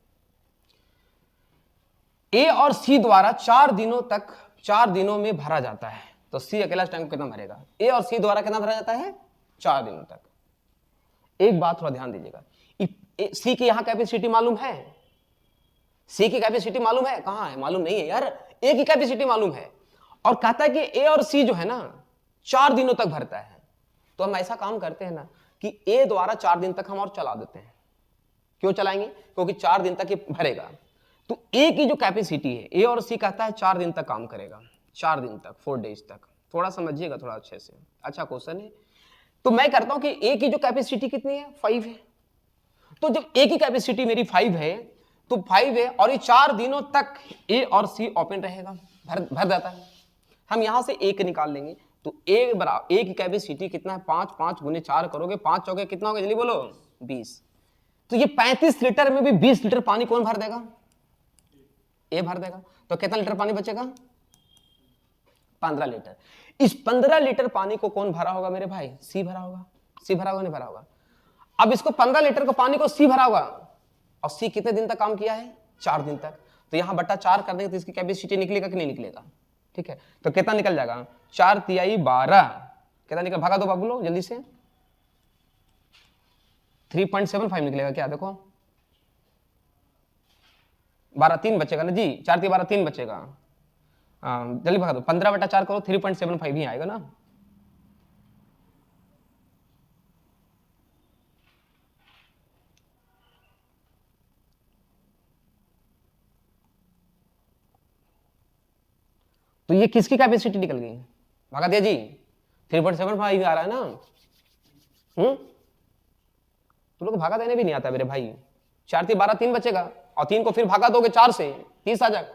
ए और सी द्वारा 4 दिनों में भरा जाता है, तो सी अकेला इस टाइम को कितना भरेगा, ए और सी द्वारा कितना भरा जाता है, 4 दिनों तक। एक बात थोड़ा ध्यान दीजिएगा, सी की यहां कैपेसिटी मालूम है, सी की कैपेसिटी मालूम है, कहां है, मालूम नहीं है यार, ए की कैपेसिटी मालूम है, और कहता है कि ए और सी जो है ना 4 दिनों तक भरता है। तो हम ऐसा काम करते हैं ना कि ए द्वारा 4 दिन तक हम और चला देते हैं। क्यों चलाएंगे, क्योंकि 4 दिन तक ये भरेगा। तो ए की जो कैपेसिटी है, ए और सी कहता है 4 दिन तक काम करेगा, 4 दिन तक, 4 days तक। थोड़ा समझिएगा थोड़ा अच्छे से, अच्छा क्वेश्चन है। तो मैं करता हूं कि ए की जो कैपेसिटी कितनी है, 5 है। तो जब ए की कैपेसिटी मेरी 5 है, तो 5 है और ये 4 दिनों तक ए और सी ओपन रहेगा, भर जाता है। हम यहां से ए निकाल लेंगे, तो ए की कैपेसिटी कितना है, 5 गुने 4 करोगे, 5 चौके कितना होगा, जल्दी बोलो, 20। तो ये 35 लीटर में भी 20 लीटर पानी कौन भर देगा, ए भर देगा। तो कितना लीटर पानी बचेगा, 15 लीटर। इस 15 लीटर पानी को कौन भरा होगा मेरे भाई, सी भरा होगा। सी भरा होगा, नहीं भरा होगा। अब इसको 15 लीटर को पानी को सी भरा होगा, और सी कितने दिन तक काम किया है, 4 दिन तक। तो यहां बट्टा 4 कर देंगे तो इसकी कैपेसिटी निकलेगा कि नहीं निकलेगा, ठीक है। तो कितना निकल जाएगा, 4 तिहाई 12, कितना निकल, भागा दो बाबू लोग जल्दी से, 3.75 निकलेगा क्या, देखो 12 3 बचेगा ना जी, 4 3 12 3 बचेगा, जल्दी भगा दो, 15/4 करो, 3.75 ही आएगा ना। तो ये किसकी कैपेसिटी निकल गई, भगा दिया जी, 3.75 आ रहा है ना। तुम लोग भागा देने भी नहीं आता मेरे भाई। 4 3 12 3 बचेगा, और 3 को फिर भागा दोगे 4 से, 30 आ जाएगा,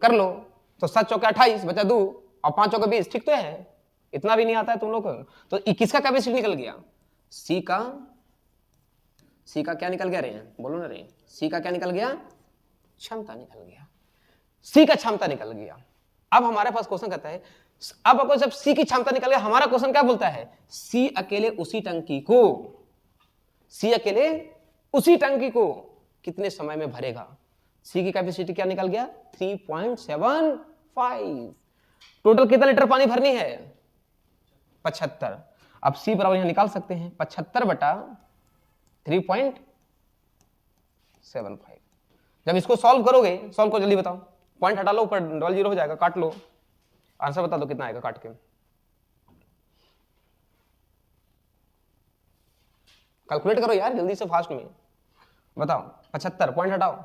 कर लो। तो 7 चौके 28 बचा 2, और 5 चौके 20, ठीक तो है। इतना भी नहीं आता है तुम लोग को। तो किसका कैपेसिटी निकल गया, सी का क्या निकल गया रे, बोलो ना रे, सी का क्या निकल गया, क्षमता निकल गया, सी का क्षमता निकल गया। अब हमारे पास क्वेश्चन कहता है, अब आपको जब सी की क्षमता निकल गया, हमारा क्वेश्चन क्या बोलता है, सी अकेले उसी टंकी को कितने समय में भरेगा। सी की कैपेसिटी क्या निकल गया, 3.75। टोटल कितना लीटर पानी भरनी है, 75। अब सी बराबर यहां निकाल सकते हैं, 75/3.75। जब इसको सॉल्व करोगे, सॉल्व करो जल्दी बताओ, पॉइंट हटा लो, ऊपर डबल जीरो हो जाएगा, काट लो, आंसर बता दो कितना आएगा काट के, कैलकुलेट करो यार जल्दी से, फास्ट में बताओ। 75 पॉइंट हटाओ,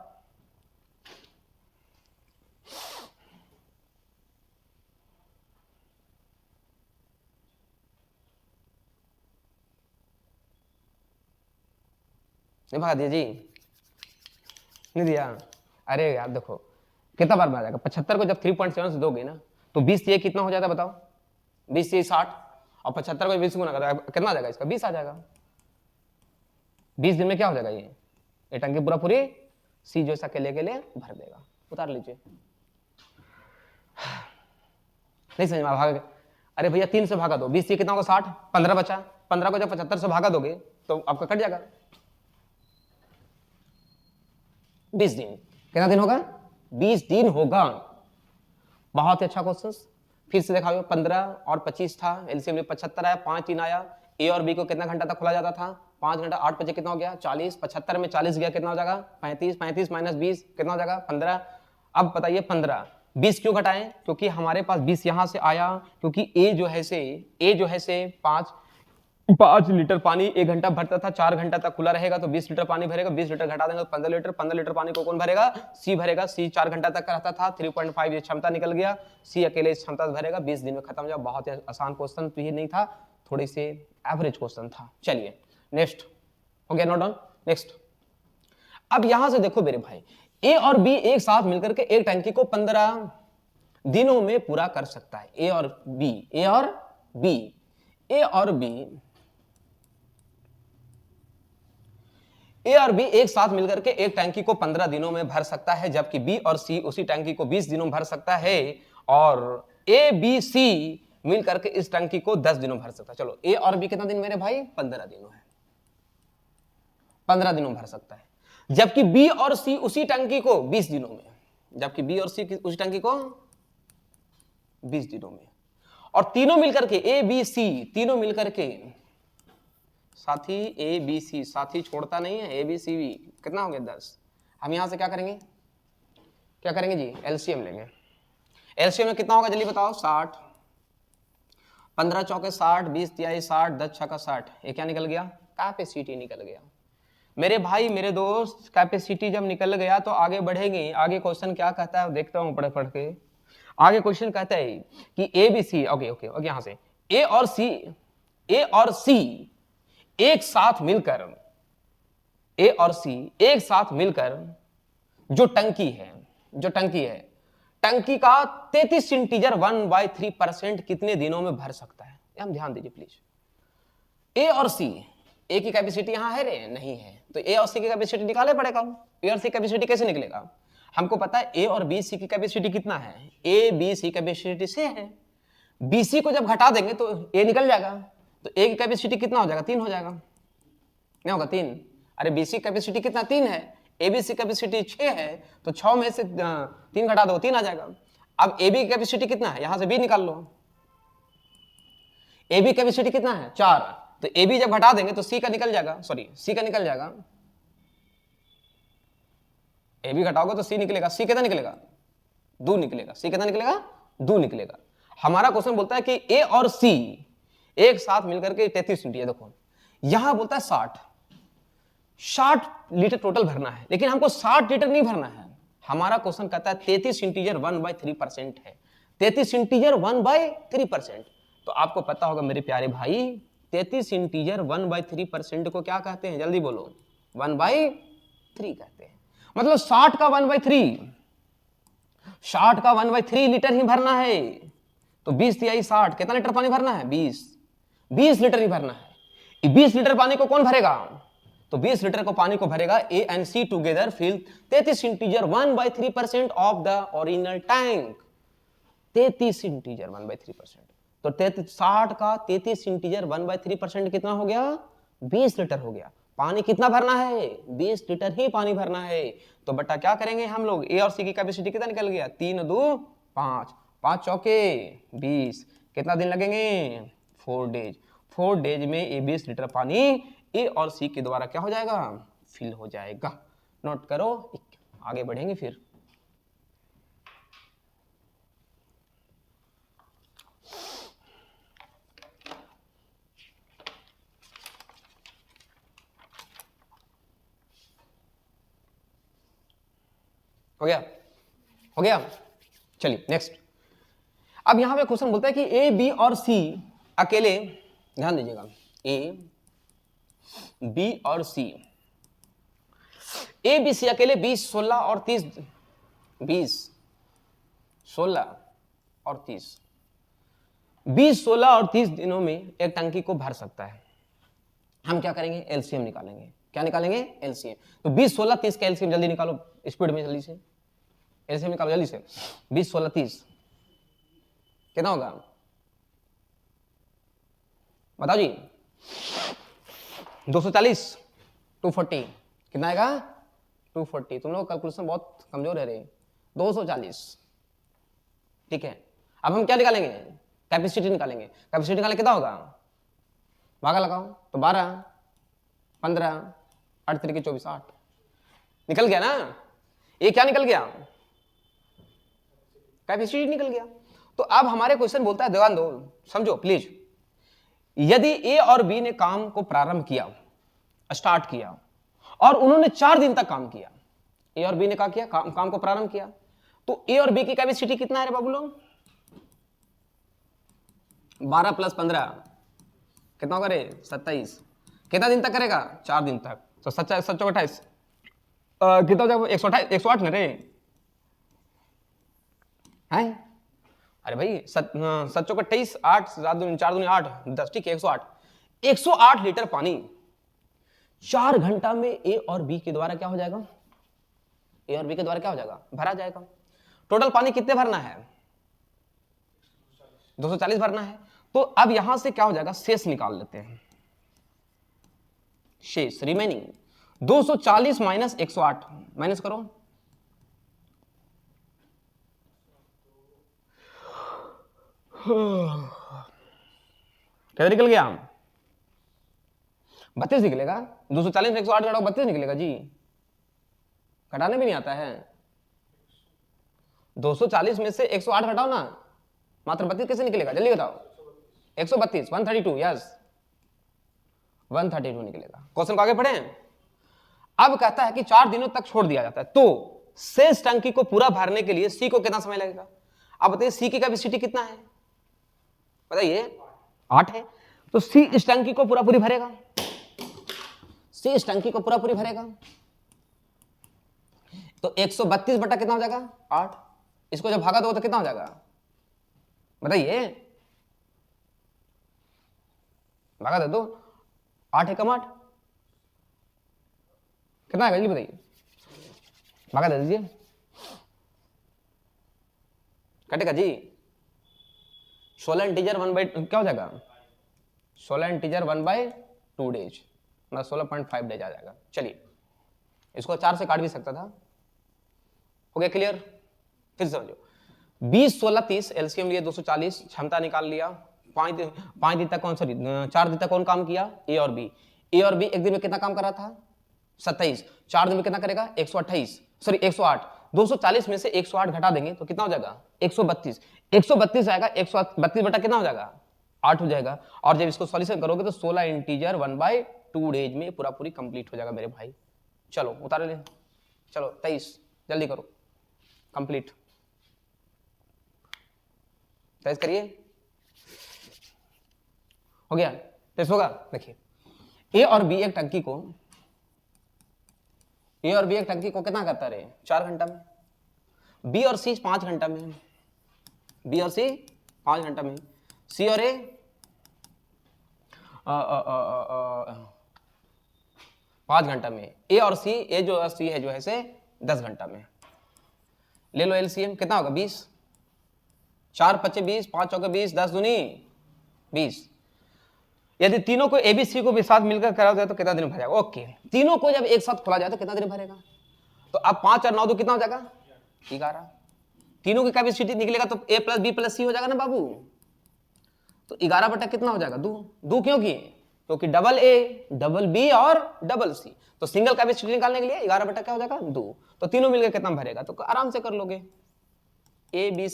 नहीं भगा दिया जी, नहीं दिया। अरे यार देखो कितना बार आ जाएगा, 75 को जब 3.7 से दोगे ना, तो 20 ये कितना हो जाता है बताओ, 20 से 60, और 75 को 20 गुना कर कितना आ जाएगा, इसका 20 आ जाएगा। 20 दिन में क्या हो जाएगा, ये टंकी पूरा पूरी सी जो ऐसा के लिए भर देगा। उतार लीजिए, नहीं समझ में भाग, अरे भैया 3 से भागा दो, 20 से कितना होगा 60, 15 बचा, 15 को जब 75 से भागा दोगे तो आपका कट जाएगा 20 दिन, कितना दिन होगा? 20 दिन होगा। बहुत ही अच्छा क्वेश्चन। फिर से दिखाओ, 15 और 25 था, एलसीएम 75 आया, 5 दिन आया। ए और बी को कितना घंटा तक खुला जाता था? 5 घंटा। 8 बजे कितना हो गया? 40। 75 में 40 गया, कितना हो जाएगा? 35। 35 माइनस 20 कितना हो जाएगा? 15। अब बताइए 15, 20 क्यों घटाएं? क्योंकि हमारे पास 20 यहां से आया, क्योंकि ए जो है से 5 लीटर पानी 1 घंटा भरता था, 4 घंटा तक खुला रहेगा तो 20 लीटर पानी भरेगा। 20 लीटर घटा देंगे तो 15 लीटर। 15 लीटर पानी को कौन भरेगा? सी भरेगा। सी 4 घंटा तक रहता था, 3.5 ये क्षमता निकल गया। सी अकेले इस क्षमता से भरेगा, 20 दिन में खत्म हो जाएगा। बहुत ही आसान क्वेश्चन तो ये नहीं था, थोड़ी से एवरेज क्वेश्चन था। चलिए नेक्स्ट हो गया, नोट डाउन। नेक्स्ट, अब यहां से देखो मेरे भाई, ए और बी एक साथ मिलकर के एक टंकी को 15 दिनों में पूरा कर सकता है। ए और बी, ए और बी, ए और बी, ए और बी एक साथ मिलकर के एक टंकी को 15 दिनों में भर सकता है, जबकि बी और सी उसी टंकी को 20 दिनों में भर सकता है। और ए बी सी मिलकर के इस टंकी को 10 दिनों में भर सकता है। चलो ए और बी कितना दिन मेरे भाई? 15 दिनों है, 15 दिनों में भर सकता है। जबकि बी और सी उसी टंकी को 20 दिनों में, जबकि बी और सी उसी टंकी को 20 दिनों में। और तीनों मिलकर के ए बी सी, तीनों मिलकर के साथी ए बी सी, साथी छोड़ता नहीं है, ए बी सी बी कितना हो गया? 10। हम यहां से क्या करेंगे? क्या करेंगे जी? एलसीएम लेंगे। एलसीएम में कितना होगा जल्दी बताओ? 60। 15 चौके 60, 20 तिहाई 60, 10 छक्का 60। ये क्या निकल गया? कैपेसिटी निकल गया। मेरे भाई मेरे दोस्त, कैपेसिटी जब निकल गया तो आगे बढ़ेंगे। आगे क्वेश्चन क्या कहता है देखता हूं पढ़ पढ़ के। आगे क्वेश्चन कहता है कि A B C, okay okay okay, यहां से ए और सी एक साथ मिलकर, ए और सी एक साथ मिलकर जो टंकी है, टंकी का 33 इंटीजर 1/3% कितने दिनों में भर सकता है? हम ध्यान दीजिए प्लीज। ए और सी, ए की कैपेसिटी यहां है रे? नहीं है, तो ए और सी की कैपेसिटी निकाले पड़ेगा। ए और सी कैपेसिटी कैसे निकलेगा? हमको पता है ए और बी सी की कैपेसिटी कितना है, ए बी सी कैपेसिटी से है। बी सी को जब घटा देंगे तो ए निकल जाएगा, तो ए की कैपेसिटी कितना हो जाएगा? 3 हो जाएगा। नहीं होगा 3? अरे बी सी कैपेसिटी कितना? 3 है। ए बी सी कैपेसिटी 6 है, तो 6 में से 3 घटा दो, 3 आ जाएगा। अब ए बी की कैपेसिटी कितना है? यहां से बी निकाल लो। ए बी कैपेसिटी कितना है? 4। तो ए बी जब घटा देंगे तो सी का निकल जाएगा, सॉरी सी का निकल जाएगा। ए बी घटाओगे तो सी निकलेगा। सी कितना निकलेगा? 2 निकलेगा। सी कितना निकलेगा? 2 निकलेगा। हमारा क्वेश्चन बोलता है कि ए और सी एक साथ मिलकर के 33 यूनिट है। देखो यहां बोलता है 60 लीटर टोटल भरना है, लेकिन हमको 60 लीटर नहीं भरना है। हमारा क्वेश्चन कहता है 33 इंटीजर 1/3% है। 33 इंटीजर 1/3%। तो आपको पता होगा मेरे प्यारे भाई, 33 इंटीजर 1/3% को क्या कहते हैं? जल्दी बोलो। 1/3 कहते हैं। मतलब 60 का 1/3, 60 का 1/3 लीटर ही भरना है। तो 20 तिहाई 60, कितना लीटर पानी भरना है? 20 लीटर ही भरना है। 20 लीटर पानी को कौन भरेगा? तो 20 लीटर को पानी को भरेगा A and C together fill 33 integer 1/3% of the original tank. 33 integer 1/3%। तो 60 का 33 इंटीजर 1/3% कितना हो गया? 20 लीटर हो गया। पानी कितना भरना है? 20 लीटर ही पानी भरना है। तो बट्टा क्या करेंगे हम लोग? ए और सी की कैपेसिटी कितना निकल गया? 3 2 5, 5 चौके 20। कितना दिन लगेंगे? 4 डेज। 4 डेज में ये 20 लीटर पानी ए और सी के द्वारा क्या हो जाएगा? फिल हो जाएगा। नोट करो, आगे बढ़ेंगे फिर। हो गया? हो गया? चलिए नेक्स्ट। अब यहां पे क्वेश्चन बोलता है कि ए बी और सी अकेले, ध्यान दीजिएगा, ए बी और सी, ए बी सी अकेले 20, 16 और 30, 20, 16 और 30, 20, 16 और 30 दिनों में एक टंकी को भर सकता है। हम क्या करेंगे? एलसीएम निकालेंगे। क्या निकालेंगे? एलसीएम। तो 20, 16, 30 का एलसीएम जल्दी निकालो, स्पीड में जल्दी से एलसीएम निकालो जल्दी से। 20, 16, 30 कितना होगा? बताओ जी। 240, 240 कितना आएगा? 240, तुम लोग कैलकुलेशन बहुत कमजोर है रे। 240, ठीक है। अब हम क्या निकालेंगे, कैपेसिटी निकालेंगे। कैपेसिटी निकालें कितना होगा, भागा लगाओ तो 12, 15, 8 3 24, 8 निकल गया ना। ये क्या निकल गया, कैपेसिटी निकल गया। तो अब हमारे क्वेश्चन बोलता है, ध्यान दो समझो प्लीज, यदि ए और बी ने काम को प्रारंभ किया, स्टार्ट किया, और उन्होंने 4 दिन तक काम किया, ए और बी ने क्या किया, काम को प्रारंभ किया, तो ए और बी की कैपेसिटी कितना है रे बाबू लोग, 12 + 15 कितना होगा रे, 27। कितना दिन तक करेगा, 4 दिन तक, तो 27 28 कितना हो जाएगा, 128 108 ना रे, हैं? अरे भाई 7 × 28, 8 7 दूनी 4 दूनी 8 10, ठीक है 108 लीटर पानी 4 घंटा में ए और बी के द्वारा क्या हो जाएगा, ए और बी के द्वारा क्या हो जाएगा, भरा जाएगा। टोटल पानी कितने भरना है, 240 भरना है। तो अब यहां से क्या हो जाएगा, शेष निकाल लेते हैं, शेष रिमेनिंग 240 - 108 माइनस करो, क्या निकल गया, 32 निकलेगा। 240 में 108 घटाओ 32 निकलेगा जी, घटाने भी नहीं आता है। 240 में से 108 घटाओ ना, मात्र 32 कैसे निकलेगा, जल्दी बताओ। 132 132, यस 132 निकलेगा। क्वेश्चन को आगे पढ़ें। अब कहता है कि 4 दिनों तक छोड़ दिया जाता है, तो शेष टंकी को पूरा भरने के लिए सी को कितना समय लगेगा। अब बताइए सी की कैपेसिटी कितना है, बताइए 8 है, तो सी इस टंकी को पूरा पूरी भरेगा, सी इस टंकी को पूरा पूरी भरेगा। तो 132 बटा कितना हो जाएगा, 8। इसको जब भागा दो तो कितना हो जाएगा, बताइए, भागा दे दो, 8 × 8 कितना आएगा जी, बताइए, भागा दे दीजिए, कटेगा जी। 16 इंटीजर 1/, क्या हो जाएगा, 16 इंटीजर 1/2 डेज, मतलब 16.5 डेज आ जाएगा। चलिए इसको 4 से काट भी सकता था, हो गया क्लियर। फिर समझो, 20 16 30 एलसीएम लिए 240, क्षमता निकाल लिया। 5 दिन तक कौन, सॉरी 4 दिन तक कौन काम किया, ए और बी। ए और बी एक दिन में कितना काम कर रहा था, 27, 4 दिन में कितना करेगा, 128, सॉरी 108। 240 में से 108 घटा देंगे तो कितना हो जाएगा, 132। 132 आएगा, 132 बटा कितना हो जाएगा, 8 हो जाएगा। और जब इसको सॉल्यूशन करोगे तो 16 इंटीजर 1/2 डेज में पूरा पूरी कंप्लीट हो जाएगा मेरे भाई। चलो उतार ले, चलो 23 जल्दी करो कंप्लीट, 23 करिए, हो गया। टेस्ट होगा, देखिए ए और बी एक टंकी को, ए और बी एक टंकी को कितना करता रहे, 4 घंटा में। बी और सी 5 घंटा में, बी और सी 5 घंटा में, सी और ए 5 घंटा में, ए और सी, ए जो सी है जो है से 10 घंटा में। ले लो एलसीएम कितना होगा, 20, 4 × 25 20, 5 × 20, 10 दूनी 20। यदि तीनों को एबीसी को भी साथ मिलकर करा जाए तो कितना दिन भरेगा, ओके। तीनों को जब एक साथ खोला जाए तो कितना दिन भरेगा, तो अब 5 और 9 कितना हो जाएगा, 11। तीनों की कैपेसिटी निकलेगा तो ए + बी + सी हो जाएगा ना बाबू। तो 11 बटा कितना हो जाएगा, 2 क्यों किए, क्योंकि डबल ए डबल बी और डबल सी, तो सिंगल कैपेसिटी निकालने के लिए 11 बटा क्या हो जाएगा, 2। तो तीनों मिलकर कितना भरेगा, तो आराम से कर लोगे। ए बी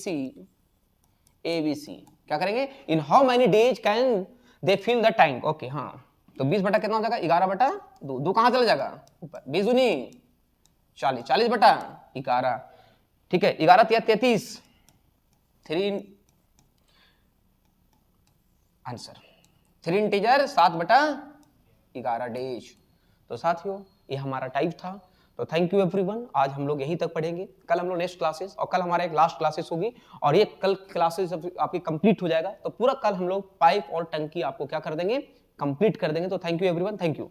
सी क्या करेंगे, in how many days can they fill the tank, okay हाँ। तो 20 बटा कितना हो जाएगा, 11 बटा 2, 2 कहां चला जाएगा ऊपर, 20 दूनी 40, 40 बटा 11, ठीक है। 11 × 33, 3 आंसर, 3 इंटीजर 7 बटा 11 डेज। तो साथियों ये हमारा टाइप था। तो थैंक यू एवरीवन, आज हम लोग यहीं तक पढ़ेंगे। कल हम लोग नेक्स्ट क्लासेस, और कल हमारा एक लास्ट क्लासेस होगी, और ये कल क्लासेस आपकी कंप्लीट हो जाएगा। तो पूरा कल हम लोग पाइप और टंकी आपको क्या कर देंगे, कंप्लीट कर देंगे। तो thank you everyone, thank you.